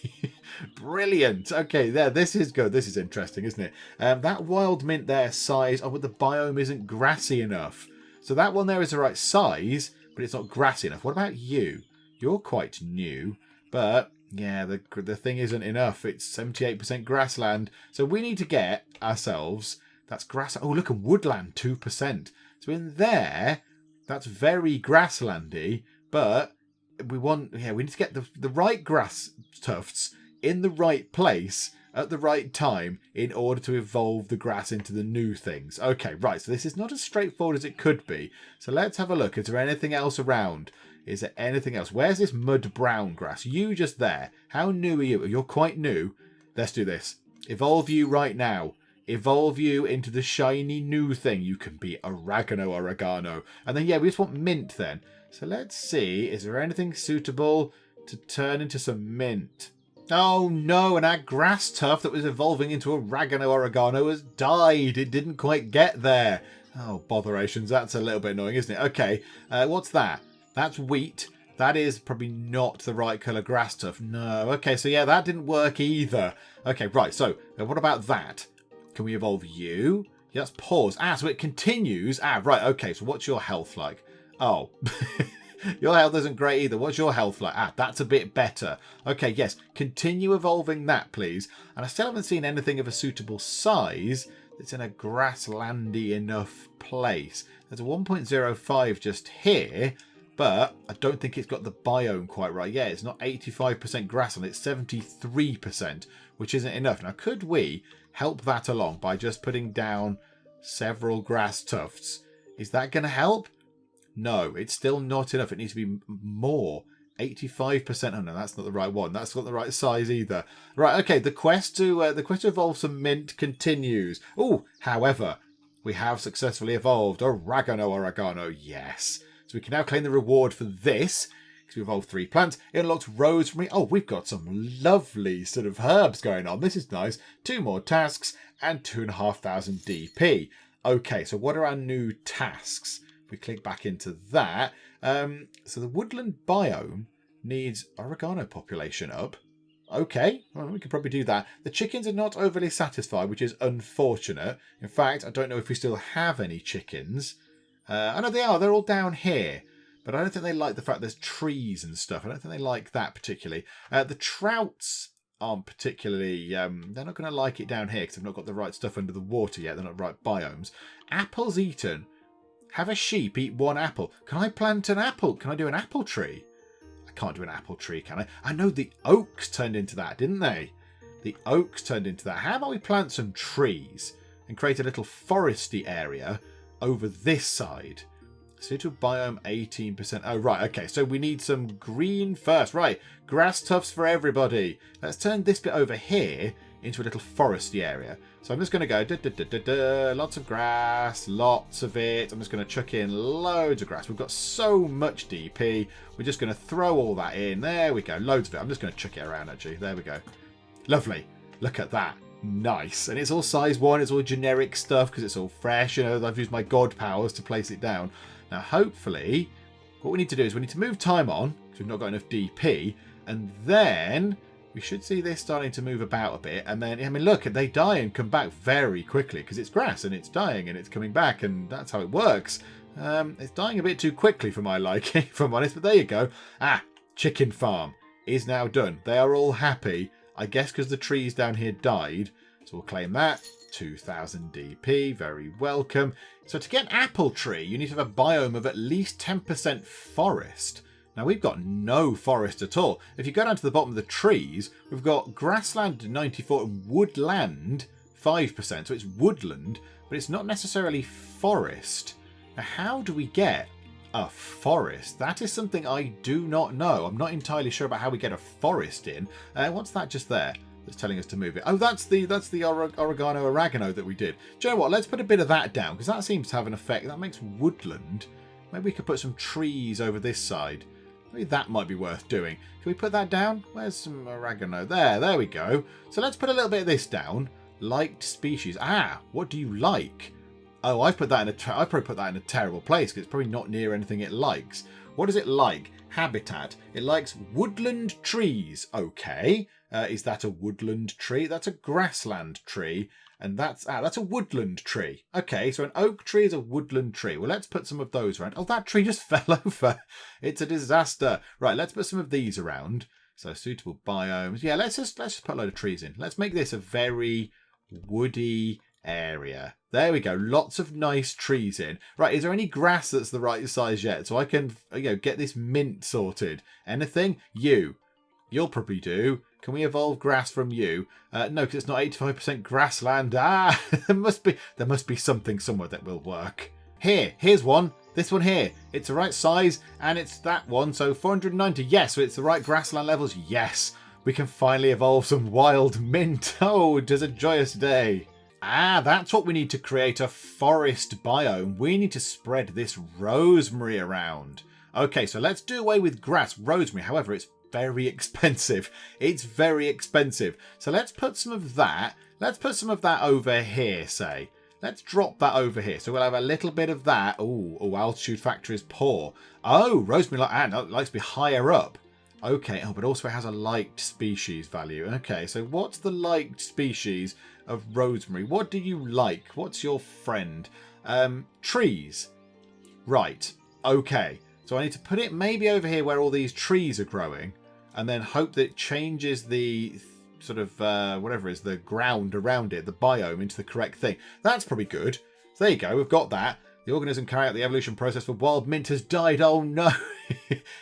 Brilliant. Okay, there. This is good. This is interesting, isn't it? That wild mint there, size. Oh, but the biome isn't grassy enough. So that one there is the right size, but it's not grassy enough. What about you? You're quite new, but yeah, the thing isn't enough. It's 78% grassland. So we need to get ourselves... That's grass... Oh, look, a woodland, 2%. So in there, that's very grasslandy, but we want... Yeah, we need to get the right grass tufts in the right place at the right time in order to evolve the grass into the new things. Okay, right, so this is not as straightforward as it could be. So let's have a look. Is there anything else around? Is there anything else? Where's this mud brown grass? You just there. How new are you? You're quite new. Let's do this. Evolve you right now. Evolve you into the shiny new thing. You can be oregano. And then, yeah, we just want mint then. So let's see. Is there anything suitable to turn into some mint? Oh no, and our grass tuft that was evolving into oregano has died. It didn't quite get there. Oh, botherations. That's a little bit annoying, isn't it? Okay, what's that? That's wheat. That is probably not the right colour grass tuft. No. Okay, so yeah, that didn't work either. Okay, right. So what about that? Can we evolve you? Yeah, let's pause. So it continues. Right. Okay, so what's your health like? Oh, your health isn't great either. What's your health like? That's a bit better. Okay, yes. Continue evolving that, please. And I still haven't seen anything of a suitable size that's in a grasslandy enough place. There's a 1.05 just here, but I don't think it's got the biome quite right. Yeah, it's not 85% grassland, it's 73%, which isn't enough. Now, could we help that along by just putting down several grass tufts? Is that going to help? No, it's still not enough. It needs to be more. 85%. Oh no, that's not the right one. That's not the right size either. Right, okay, the quest to evolve some mint continues. Oh, however, we have successfully evolved oregano, yes. So we can now claim the reward for this. So we evolved 3 plants. It unlocks rosemary. Oh, we've got some lovely sort of herbs going on. This is nice. 2 more tasks and 2,500 DP. Okay, so what are our new tasks? If we click back into that. So the woodland biome needs oregano population up. Okay, well, we could probably do that. The chickens are not overly satisfied, which is unfortunate. In fact, I don't know if we still have any chickens. I know they are. They're all down here. But I don't think they like the fact there's trees and stuff. I don't think they like that particularly. The trouts aren't particularly... they're not going to like it down here because they've not got the right stuff under the water yet. They're not right biomes. Apples eaten. Have a sheep eat 1 apple. Can I plant an apple? Can I do an apple tree? I can't do an apple tree, can I? I know the oaks turned into that, didn't they? The oaks turned into that. How about we plant some trees and create a little foresty area over this side? Suitable biome 18%. Oh, right. Okay, so we need some green first. Right, grass tufts for everybody. Let's turn this bit over here into a little foresty area. So I'm just going to go lots of grass, lots of it. I'm just going to chuck in loads of grass. We've got so much DP. We're just going to throw all that in. There we go. Loads of it. I'm just going to chuck it around, actually. There we go. Lovely. Look at that. Nice. And it's all size 1. It's all generic stuff because it's all fresh. You know, I've used my god powers to place it down. Now, hopefully, what we need to do is we need to move time on because we've not got enough DP. And then... we should see this starting to move about a bit. And then, I mean, look, they die and come back very quickly because it's grass and it's dying and it's coming back. And that's how it works. It's dying a bit too quickly for my liking, if I'm honest. But there you go. Chicken farm is now done. They are all happy. I guess because the trees down here died. So we'll claim that. 2,000 DP. Very welcome. So to get an apple tree, you need to have a biome of at least 10% forest. Now, we've got no forest at all. If you go down to the bottom of the trees, we've got grassland 94 and woodland 5%. So it's woodland, but it's not necessarily forest. Now, how do we get a forest? That is something I do not know. I'm not entirely sure about how we get a forest in. What's that just there that's telling us to move it? Oh, that's the oregano that we did. Do you know what? Let's put a bit of that down because that seems to have an effect. That makes woodland. Maybe we could put some trees over this side. Maybe that might be worth doing. Can we put that down? Where's some oregano? There we go. So let's put a little bit of this down. Liked species. What do you like? Oh, I've probably put that in a terrible place because it's probably not near anything it likes. What does it like? Habitat. It likes woodland trees. Okay. Is that a woodland tree? That's a grassland tree. And that's a woodland tree. Okay, so an oak tree is a woodland tree. Well, let's put some of those around. Oh, that tree just fell over. It's a disaster. Right, let's put some of these around. So suitable biomes. Yeah, let's just put a load of trees in. Let's make this a very woody area. There we go. Lots of nice trees in. Right, is there any grass that's the right size yet? So I can, get this mint sorted. Anything? You'll probably do. Can we evolve grass from you? No, because it's not 85% grassland. There must be something somewhere that will work. Here's one. This one here. It's the right size, and it's that one. So 490. Yes, so it's the right grassland levels. Yes, we can finally evolve some wild mint. Oh, it is a joyous day. That's what we need to create a forest biome. We need to spread this rosemary around. Okay, so let's do away with grass. Rosemary, however, it's very expensive. It's very expensive. So let's put some of that. Let's put some of that over here, say. Let's drop that over here. So we'll have a little bit of that. Oh, altitude factor is poor. Oh, rosemary likes to be higher up. Okay, but also it has a liked species value. Okay, so what's the liked species of rosemary? What do you like? What's your friend? Trees. Right. Okay. So I need to put it maybe over here where all these trees are growing, and then hope that it changes the sort of whatever is the ground around it, the biome, into the correct thing. That's probably good. So there you go. We've got that. The organism carrying out the evolution process for wild mint has died. Oh no,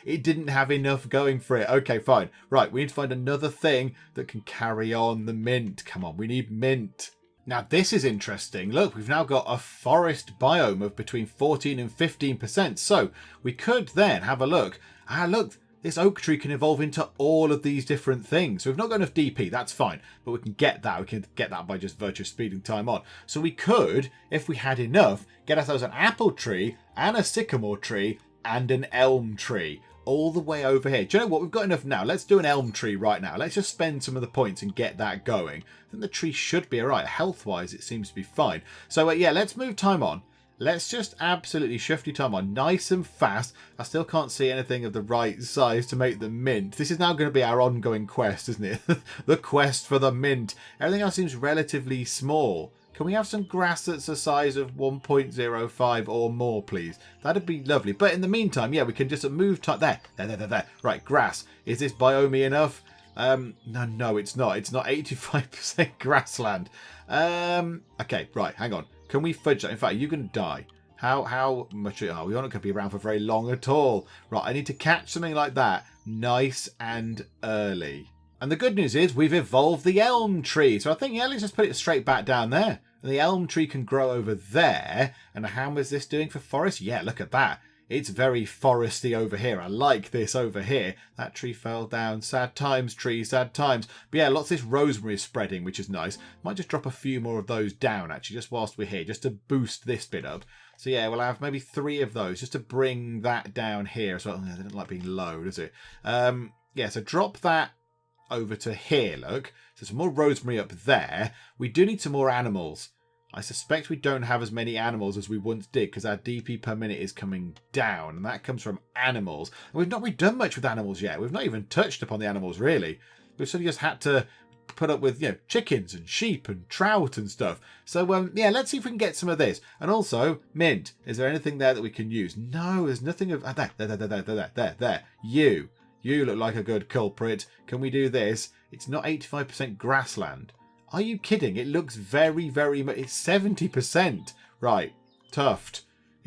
it didn't have enough going for it. Okay, fine. Right, we need to find another thing that can carry on the mint. Come on, we need mint. Now this is interesting. Look, we've now got a forest biome of between 14 and 15%. So we could then have a look. Look, this oak tree can evolve into all of these different things. So we've not got enough DP, that's fine. But we can get that. We can get that by just virtue of speeding time on. So we could, if we had enough, get ourselves an apple tree and a sycamore tree and an elm tree. All the way over here. Do you know what? We've got enough now. Let's do an elm tree right now. Let's just spend some of the points and get that going. I think the tree should be alright. Health-wise, it seems to be fine. So yeah, let's move time on. Let's just absolutely shifty time on. Nice and fast. I still can't see anything of the right size to make the mint. This is now going to be our ongoing quest, isn't it? The quest for the mint. Everything else seems relatively small. Can we have some grass that's the size of 1.05 or more, please? That'd be lovely. But in the meantime, yeah, we can just move time. There. Right, grass. Is this biome enough? No, it's not. It's not 85% grassland. Okay, right, hang on. Can we fudge that? In fact, you're going to die. How much? Oh, we're not going to be around for very long at all. Right, I need to catch something like that nice and early. And the good news is we've evolved the elm tree. So I think, yeah, let's just put it straight back down there. And the elm tree can grow over there. And how is this doing for forest? Yeah, look at that. It's very foresty over here. I like this over here. That tree fell down. Sad times, tree, sad times. But yeah, lots of this rosemary is spreading, which is nice. Might just drop a few more of those down, actually, just whilst we're here, just to boost this bit up. So yeah, we'll have maybe 3 of those, just to bring that down here as well. They don't like being low, does it? Yeah, so drop that over to here, look. So some more rosemary up there. We do need some more animals. I suspect we don't have as many animals as we once did because our DP per minute is coming down, and that comes from animals. And we've not really done much with animals yet. We've not even touched upon the animals, really. We've sort of just had to put up with, chickens and sheep and trout and stuff. So, yeah, let's see if we can get some of this. And also, mint. Is there anything there that we can use? No, there's nothing of... There. You look like a good culprit. Can we do this? It's not 85% grassland. Are you kidding? It looks very, very much... It's 70%. Right. Tuft.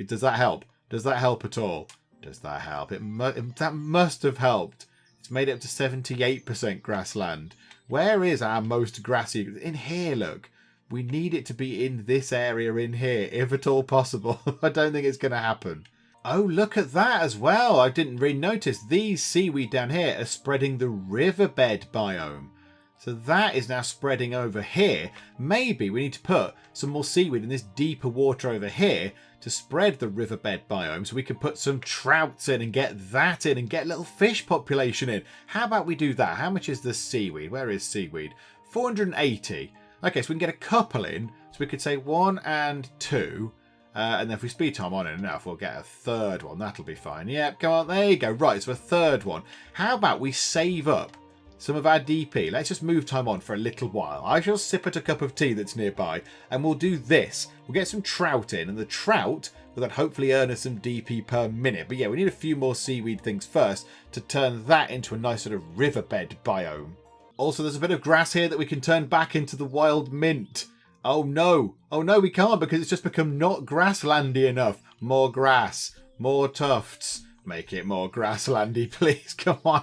Does that help? Does that help at all? Does that help? That must have helped. It's made it up to 78% grassland. Where is our most grassy... In here, look. We need it to be in this area in here, if at all possible. I don't think it's going to happen. Oh, look at that as well. I didn't really notice. These seaweed down here are spreading the riverbed biome. So that is now spreading over here. Maybe we need to put some more seaweed in this deeper water over here to spread the riverbed biome so we can put some trouts in and get that in and get a little fish population in. How about we do that? How much is the seaweed? Where is seaweed? 480. Okay, so we can get a couple in. So we could say 1 and 2. And then if we speed time on it enough, we'll get a third one. That'll be fine. Yep, come on. There you go. Right, so a third one. How about we save up some of our DP? Let's just move time on for a little while. I shall sip at a cup of tea that's nearby, and we'll do this. We'll get some trout in, and the trout will then hopefully earn us some DP per minute. But yeah, we need a few more seaweed things first to turn that into a nice sort of riverbed biome. Also, there's a bit of grass here that we can turn back into the wild mint. Oh no, we can't because it's just become not grasslandy enough. More grass, more tufts. Make it more grasslandy, please. Come on.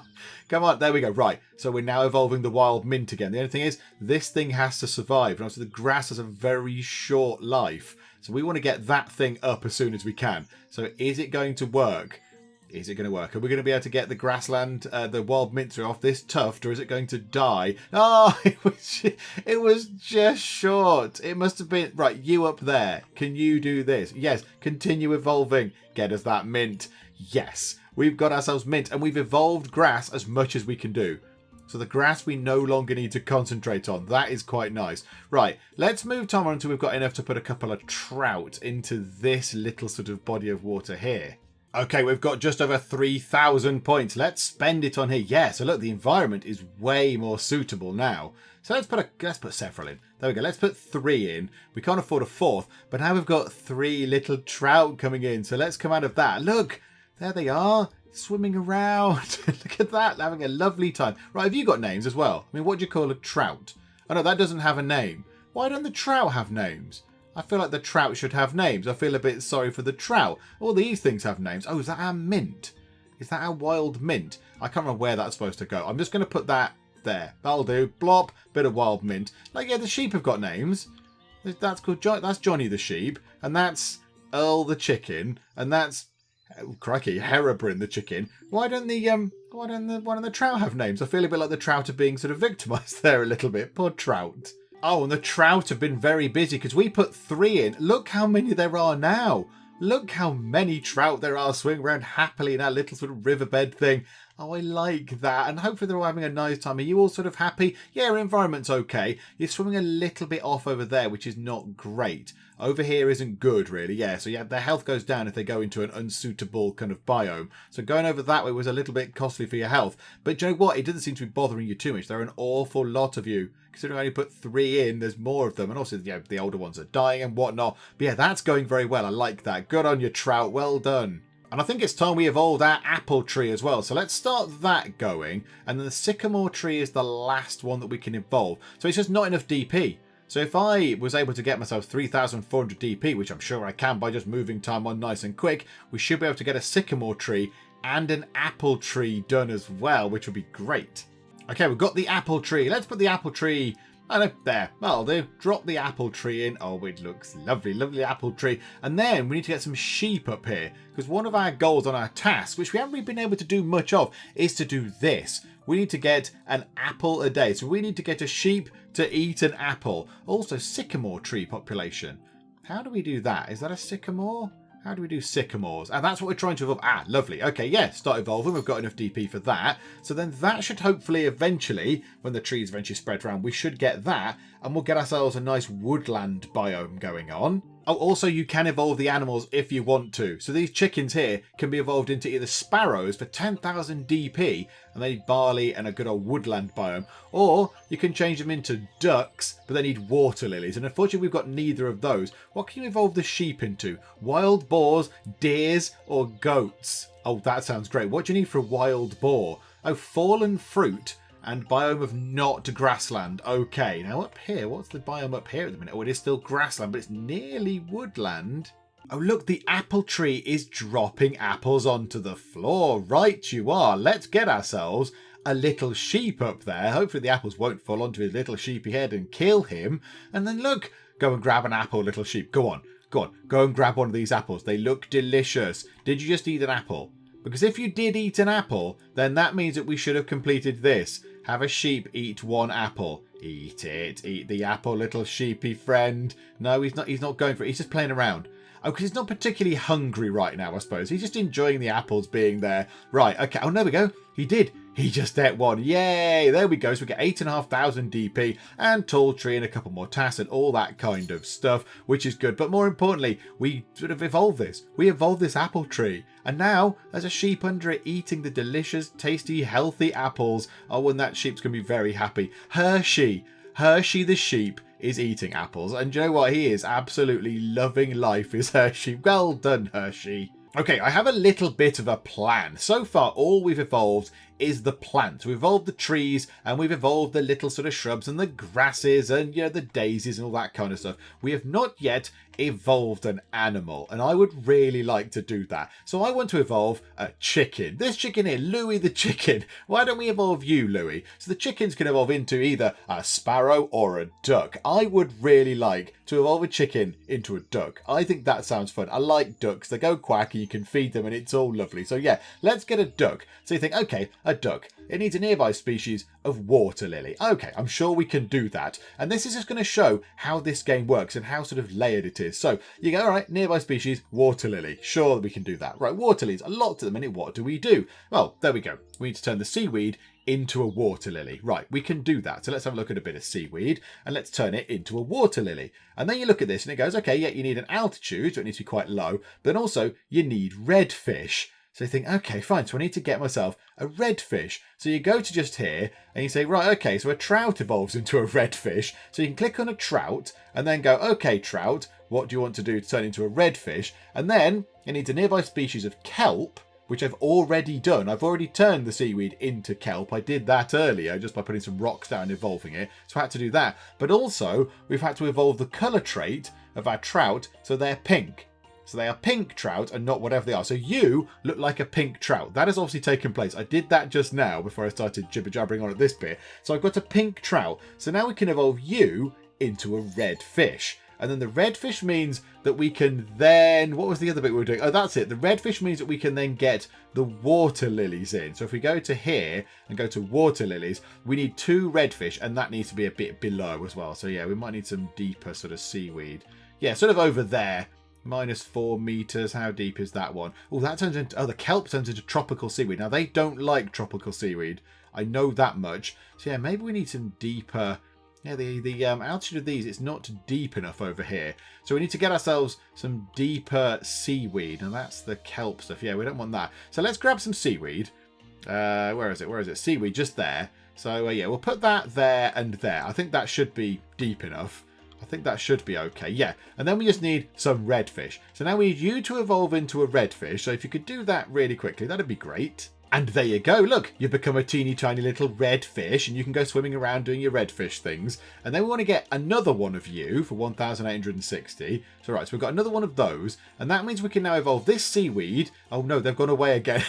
There we go. Right. So we're now evolving the wild mint again. The only thing is, this thing has to survive. And also the grass has a very short life. So we want to get that thing up as soon as we can. So is it going to work? Is it going to work? Are we going to be able to get the grassland, the wild mint tree off this tuft, or is it going to die? Oh, it was just short. It must have been... Right, you up there. Can you do this? Yes. Continue evolving. Get us that mint. Yes. We've got ourselves mint, and we've evolved grass as much as we can do. So the grass we no longer need to concentrate on. That is quite nice. Right, let's move time on until we've got enough to put a couple of trout into this little sort of body of water here. Okay, we've got just over 3,000 points. Let's spend it on here. Yeah, so look, the environment is way more suitable now. So let's put several in. There we go. Let's put 3 in. We can't afford a 4th, but now we've got 3 little trout coming in. So let's come out of that. Look, there they are, swimming around. Look at that, having a lovely time. Right, have you got names as well? I mean, what do you call a trout? Oh no, that doesn't have a name. Why don't the trout have names? I feel like the trout should have names. I feel a bit sorry for the trout. All these things have names. Oh, is that our mint? Is that our wild mint? I can't remember where that's supposed to go. I'm just going to put that there. That'll do. Blop. Bit of wild mint. Like, yeah, the sheep have got names. That's called that's Johnny the sheep. And that's Earl the chicken. And that's, oh, crikey, Herobrine the chicken. Why don't the trout have names? I feel a bit like the trout are being sort of victimised there a little bit. Poor trout. Oh, and the trout have been very busy because we put 3 in. Look how many there are now. Look how many trout there are swimming around happily in that little sort of riverbed thing. Oh, I like that. And hopefully they're all having a nice time. Are you all sort of happy? Yeah, our environment's okay. You're swimming a little bit off over there, which is not great. Over here isn't good, really. Yeah, so yeah, their health goes down if they go into an unsuitable kind of biome. So going over that way was a little bit costly for your health. But do you know what? It doesn't seem to be bothering you too much. There are an awful lot of you. Considering I only put 3 in, there's more of them. And also, yeah, the older ones are dying and whatnot. But yeah, that's going very well. I like that. Good on you, trout. Well done. And I think it's time we evolved our apple tree as well. So let's start that going. And then the sycamore tree is the last one that we can evolve. So it's just not enough DP. So if I was able to get myself 3,400 DP, which I'm sure I can by just moving time on nice and quick, we should be able to get a sycamore tree and an apple tree done as well, which would be great. Okay, we've got the apple tree. Let's put the apple tree, I don't know, there. That'll do. Drop the apple tree in. Oh, it looks lovely, lovely apple tree. And then we need to get some sheep up here, because one of our goals on our task, which we haven't really been able to do much of, is to do this. We need to get an apple a day. So we need to get a sheep to eat an apple. Also, sycamore tree population. How do we do that? Is that a sycamore? How do we do sycamores? And that's what we're trying to evolve. Ah, lovely. Okay, yeah, start evolving. We've got enough DP for that. So then that should hopefully eventually, when the trees eventually spread around, we should get that. And we'll get ourselves a nice woodland biome going on. Oh, also you can evolve the animals if you want to. So these chickens here can be evolved into either sparrows for 10,000 DP, and they need barley and a good old woodland biome. Or you can change them into ducks, but they need water lilies. And unfortunately we've got neither of those. What can you evolve the sheep into? Wild boars, deers, or goats? Oh, that sounds great. What do you need for a wild boar? Oh, fallen fruit. And biome of not grassland. Okay, now up here, what's the biome up here at the minute? Oh, it is still grassland, but it's nearly woodland. Oh, look, the apple tree is dropping apples onto the floor. Right you are. Let's get ourselves a little sheep up there. Hopefully the apples won't fall onto his little sheepy head and kill him. And then look, go and grab an apple, little sheep. Go on, go and grab one of these apples. They look delicious. Did you just eat an apple? Because if you did eat an apple, then that means that we should have completed this. Have a sheep eat 1 apple. Eat it. Eat the apple, little sheepy friend. No, he's not going for it. He's just playing around. Oh, because he's not particularly hungry right now, I suppose. He's just enjoying the apples being there. Right, okay. Oh, there we go. He did. He just ate 1. Yay! There we go. So we get 8,500 DP and tall tree and a couple more tasks and all that kind of stuff, which is good. But more importantly, we sort of evolved this. We evolved this apple tree. And now there's a sheep under it eating the delicious, tasty, healthy apples. Oh, and that sheep's going to be very happy. Hershey the sheep is eating apples. And you know what? He is absolutely loving life, is Hershey. Well done, Hershey. Okay, I have a little bit of a plan. So far, all we've evolved is the plants. We've evolved the trees and we've evolved the little sort of shrubs and the grasses and, you know, the daisies and all that kind of stuff. We have not yet evolved an animal, and I would really like to do that. So I want to evolve a chicken. This chicken here, Louis the chicken. Why don't we evolve you, Louis? So the chickens can evolve into either a sparrow or a duck. I would really like to evolve a chicken into a duck. I think that sounds fun. I like ducks. They go quack and you can feed them and it's all lovely. So yeah, let's get a duck. So you think, okay, a duck. It needs a nearby species of water lily. Okay, I'm sure we can do that. And this is just going to show how this game works and how sort of layered it is. So you go, all right, nearby species, water lily. Sure, we can do that. Right, water lilies, a lot to the minute. What do we do? Well, there we go. We need to turn the seaweed into a water lily. Right, we can do that. So let's have a look at a bit of seaweed and let's turn it into a water lily. And then you look at this and it goes, okay, yeah, you need an altitude, so it needs to be quite low, but also you need redfish. So you think, okay, fine, so I need to get myself a redfish. So you go to just here and you say, right, okay, so a trout evolves into a redfish. So you can click on a trout and then go, okay, trout, what do you want to do to turn into a redfish? And then it needs a nearby species of kelp, which I've already done. I've already turned the seaweed into kelp. I did that earlier just by putting some rocks down and evolving it. So I had to do that. But also, we've had to evolve the colour trait of our trout so they're pink. So they are pink trout and not whatever they are. So you look like a pink trout. That has obviously taken place. I did that just now before I started jibber-jabbering on at this bit. So I've got a pink trout. So now we can evolve you into a red fish. And then the redfish means that we can then... What was the other bit we were doing? Oh, that's it. The redfish means that we can then get the water lilies in. So if we go to here and go to water lilies, we need 2 redfish, and that needs to be a bit below as well. So yeah, we might need some deeper sort of seaweed. Yeah, sort of over there. -4 meters. How deep is that one? Oh, that turns into... Oh, the kelp turns into tropical seaweed. Now, they don't like tropical seaweed. I know that much. So yeah, maybe we need some deeper... Yeah, the altitude of these, it's not deep enough over here. So we need to get ourselves some deeper seaweed. And that's the kelp stuff. Yeah, we don't want that. So let's grab some seaweed. Where is it? Where is it? Seaweed, just there. So yeah, we'll put that there and there. I think that should be deep enough. I think that should be okay. Yeah, and then we just need some redfish. So now we need you to evolve into a redfish. So if you could do that really quickly, that'd be great. And there you go. Look, you've become a teeny tiny little red fish and you can go swimming around doing your redfish things. And then we want to get another one of you for 1,860. So right, so we've got another one of those. And that means we can now evolve this seaweed. Oh no, they've gone away again.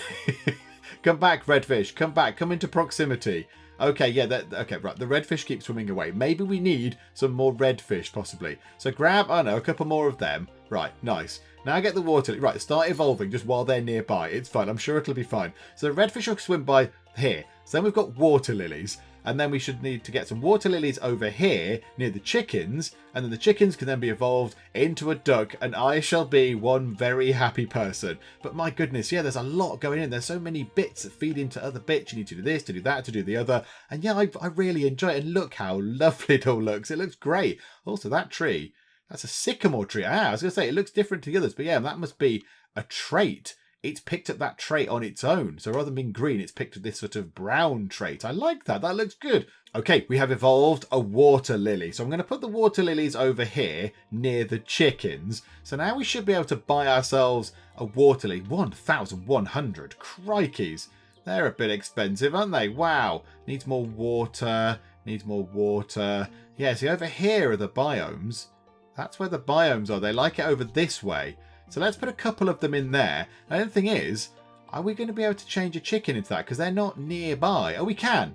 Come back, redfish. Come back. Come into proximity. Okay, yeah, okay, right. The redfish keep swimming away. Maybe we need some more redfish, possibly. So grab, I don't know, a couple more of them. Right, nice. Now get the water. Right, start evolving just while they're nearby. It's fine. I'm sure it'll be fine. So the redfish will swim by here. So then we've got water lilies. And then we should need to get some water lilies over here near the chickens. And then the chickens can then be evolved into a duck. And I shall be one very happy person. But my goodness, yeah, there's a lot going in. There's so many bits that feed into other bits. You need to do this, to do that, to do the other. And yeah, I really enjoy it. And look how lovely it all looks. It looks great. Also, that tree, that's a sycamore tree. I was going to say, it looks different to the others. But yeah, that must be a trait. It's picked up that trait on its own. So rather than being green, it's picked up this sort of brown trait. I like that. That looks good. Okay, we have evolved a water lily. So I'm going to put the water lilies over here near the chickens. So now we should be able to buy ourselves a water lily. 1,100. Crikeys. They're a bit expensive, aren't they? Wow. Needs more water. Needs more water. Yeah, see, over here are the biomes. That's where the biomes are. They like it over this way. So let's put a couple of them in there. And the thing is, are we going to be able to change a chicken into that? Because they're not nearby. Oh, we can.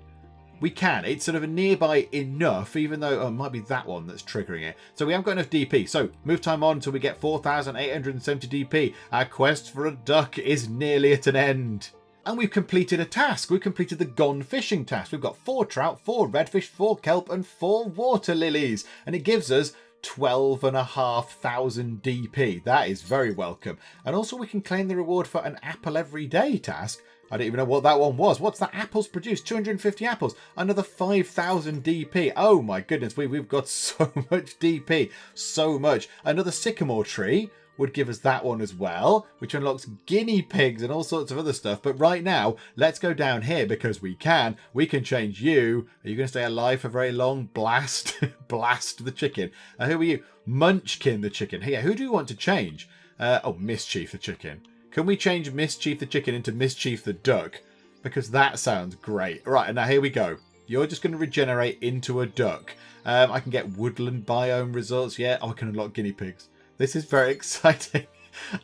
We can. It's sort of a nearby enough, even though it might be that one that's triggering it. So we haven't got enough DP. So move time on until we get 4,870 DP. Our quest for a duck is nearly at an end. And we've completed a task. We've completed the gone fishing task. We've got 4 trout, 4 redfish, 4 kelp, and 4 water lilies. And it gives us 12,500 DP. That is very welcome. And also we can claim the reward for an apple every day task. I don't even know what that one was. What's that? Apples produced 250 apples. Another 5,000 DP. Oh my goodness, we've got so much DP. So much. Another sycamore tree would give us that one as well, which unlocks guinea pigs and all sorts of other stuff. But right now, let's go down here because we can. We can change you. Are you going to stay alive for very long? Blast. Blast the chicken. Who are you? Munchkin the chicken. Hey, who do you want to change? Oh, Mischief the chicken. Can we change Mischief the chicken into Mischief the duck? Because that sounds great. Right, and now here we go. You're just going to regenerate into a duck. I can get woodland biome results. Yeah, I can unlock guinea pigs. This is very exciting.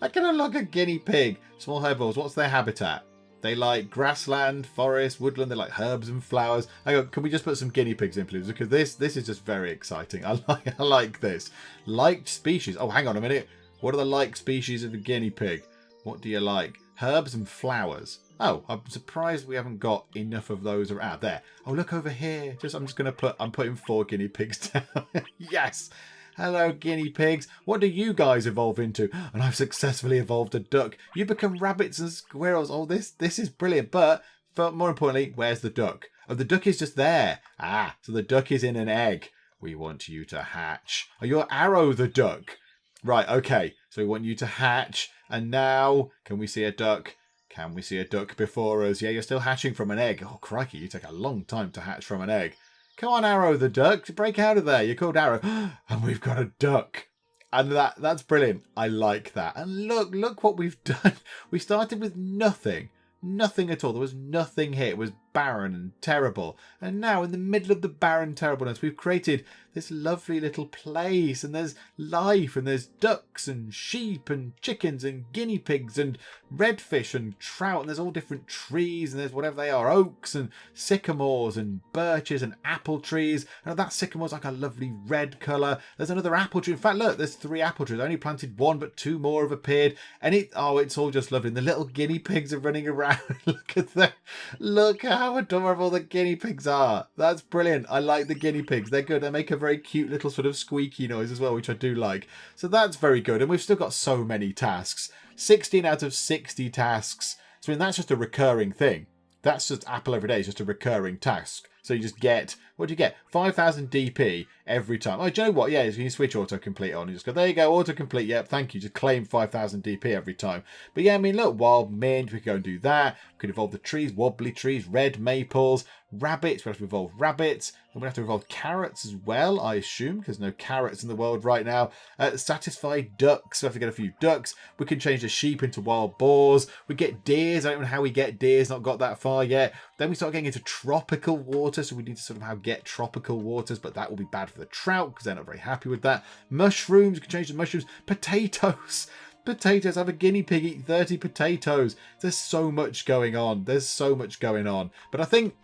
I can unlock a guinea pig. Small herbivores, what's their habitat? They like grassland, forest, woodland. They like herbs and flowers. Hang on, can we just put some guinea pigs in, please? Because this is just very exciting. I like this. Liked species. Oh, hang on a minute. What are the liked species of a guinea pig? What do you like? Herbs and flowers. Oh, I'm surprised we haven't got enough of those around there. Oh, look over here. I'm putting 4 guinea pigs down. Yes. Hello, guinea pigs. What do you guys evolve into? And I've successfully evolved a duck. You become rabbits and squirrels. Oh, this is brilliant. But but more importantly, where's the duck? Oh, the duck is just there. Ah, so the duck is in an egg. We want you to hatch. Oh, you're Arrow the duck. Right, okay. So we want you to hatch. And now, can we see a duck? Can we see a duck before us? Yeah, you're still hatching from an egg. Oh, crikey, you take a long time to hatch from an egg. Come on, Arrow the duck. Break out of there. You're called Arrow. And we've got a duck. And that's brilliant. I like that. And look what we've done. We started with nothing. Nothing at all. There was nothing here. It was barren and terrible. And now in the middle of the barren terribleness, we've created this lovely little place, and there's life, and there's ducks and sheep and chickens and guinea pigs and redfish and trout, and there's all different trees, and there's whatever they are, oaks and sycamores and birches and apple trees. And that sycamore's like a lovely red colour. There's another apple tree. In fact, look, there's 3 apple trees. I only planted 1, but 2 more have appeared. And it's all just lovely. And the little guinea pigs are running around. Look at them. Look how adorable the guinea pigs are. That's brilliant. I like the guinea pigs. They're good. They make a very cute little sort of squeaky noise as well, which I do like. So that's very good. And we've still got so many tasks. 16 out of 60 tasks. So I mean, that's just a recurring thing. That's just Apple every day. It's just a recurring task. So you just get, what do you get? 5,000 DP every time. Oh, do you know what? Yeah, you can switch autocomplete on. You just go, there you go, autocomplete. Yep, thank you. Just claim 5,000 DP every time. But yeah, I mean, look, wild mint, we can go and do that. We could evolve the trees, wobbly trees, red maples, rabbits. We have to evolve rabbits. And we have to evolve carrots as well, I assume, because no carrots in the world right now. Satisfy ducks. So we have to get a few ducks. We can change the sheep into wild boars. We get deers. I don't know how we get deers. Not got that far yet. Then we start getting into tropical water. So we need to somehow get tropical waters, but that will be bad for the trout because they're not very happy with that. Mushrooms. We can change the mushrooms. Potatoes. Potatoes. Have a guinea pig eat 30 potatoes. There's so much going on. There's so much going on. But I think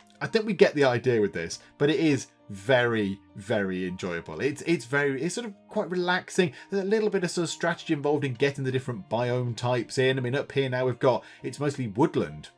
we get the idea with this, but it is very, very enjoyable. It's sort of quite relaxing. There's a little bit of sort of strategy involved in getting the different biome types in. I mean, up here now it's mostly woodland.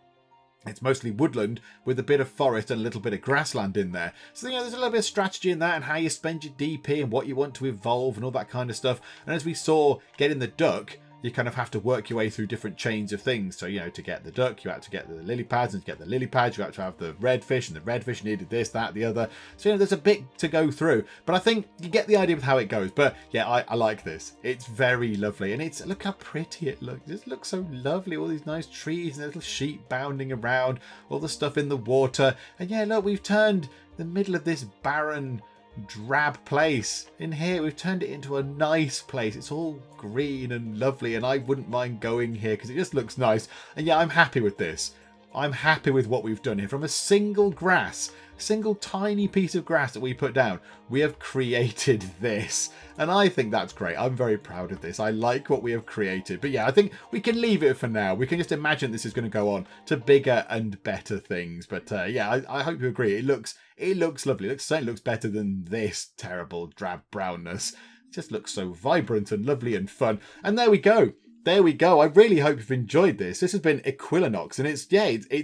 It's mostly woodland with a bit of forest and a little bit of grassland in there. So, you know, there's a little bit of strategy in that and how you spend your DP and what you want to evolve and all that kind of stuff. And as we saw, getting the duck, you kind of have to work your way through different chains of things. So, you know, to get the duck, you have to get the lily pads, and to get the lily pads, you have to have the redfish, and the redfish needed this, that, the other. So, you know, there's a bit to go through. But I think you get the idea of how it goes. But yeah, I like this. It's very lovely. And look how pretty it looks. It just looks so lovely. All these nice trees and little sheep bounding around, all the stuff in the water. And yeah, look, we've turned the middle of this barren, drab place in here, we've turned it into a nice place. It's all green and lovely, and I wouldn't mind going here because it just looks nice. And yeah, I'm happy with this. I'm happy with what we've done here. From a single tiny piece of grass that we put down, we have created this. And I think that's great. I'm very proud of this. I like what we have created. But yeah, I think we can leave it for now. We can just imagine this is going to go on to bigger and better things. But yeah, I hope you agree. It looks lovely. It certainly looks better than this terrible drab brownness. It just looks so vibrant and lovely and fun. And there we go. There we go. I really hope you've enjoyed this. This has been Equilinox, and it's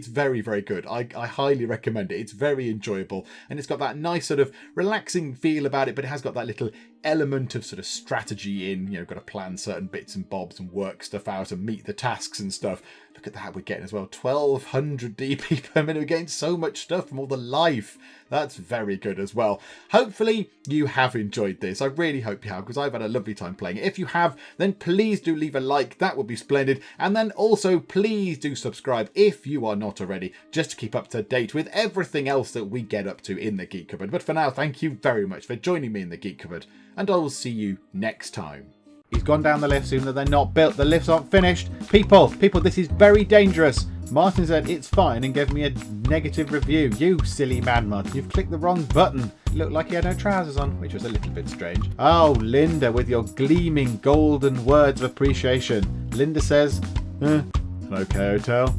very, very good. I highly recommend it. It's very enjoyable, and it's got that nice sort of relaxing feel about it, but it has got that little element of sort of strategy in, you know, got to plan certain bits and bobs and work stuff out and meet the tasks and stuff. Look at that, we're getting as well 1,200 DP per minute. We're getting so much stuff from all the life. That's very good as well. Hopefully you have enjoyed this. I really hope you have, because I've had a lovely time playing it. If you have, then please do leave a like. That would be splendid. And then also please do subscribe if you are not already, just to keep up to date with everything else that we get up to in the Geek Cupboard. But for now, thank you very much for joining me in the Geek Cupboard, and I will see you next time. He's gone down the lifts, even though they're not built. The lifts aren't finished. People, this is very dangerous. Martin said it's fine and gave me a negative review. You silly man, Martin, you've clicked the wrong button. Looked like he had no trousers on, which was a little bit strange. Oh, Linda, with your gleaming golden words of appreciation. Linda says, an okay hotel.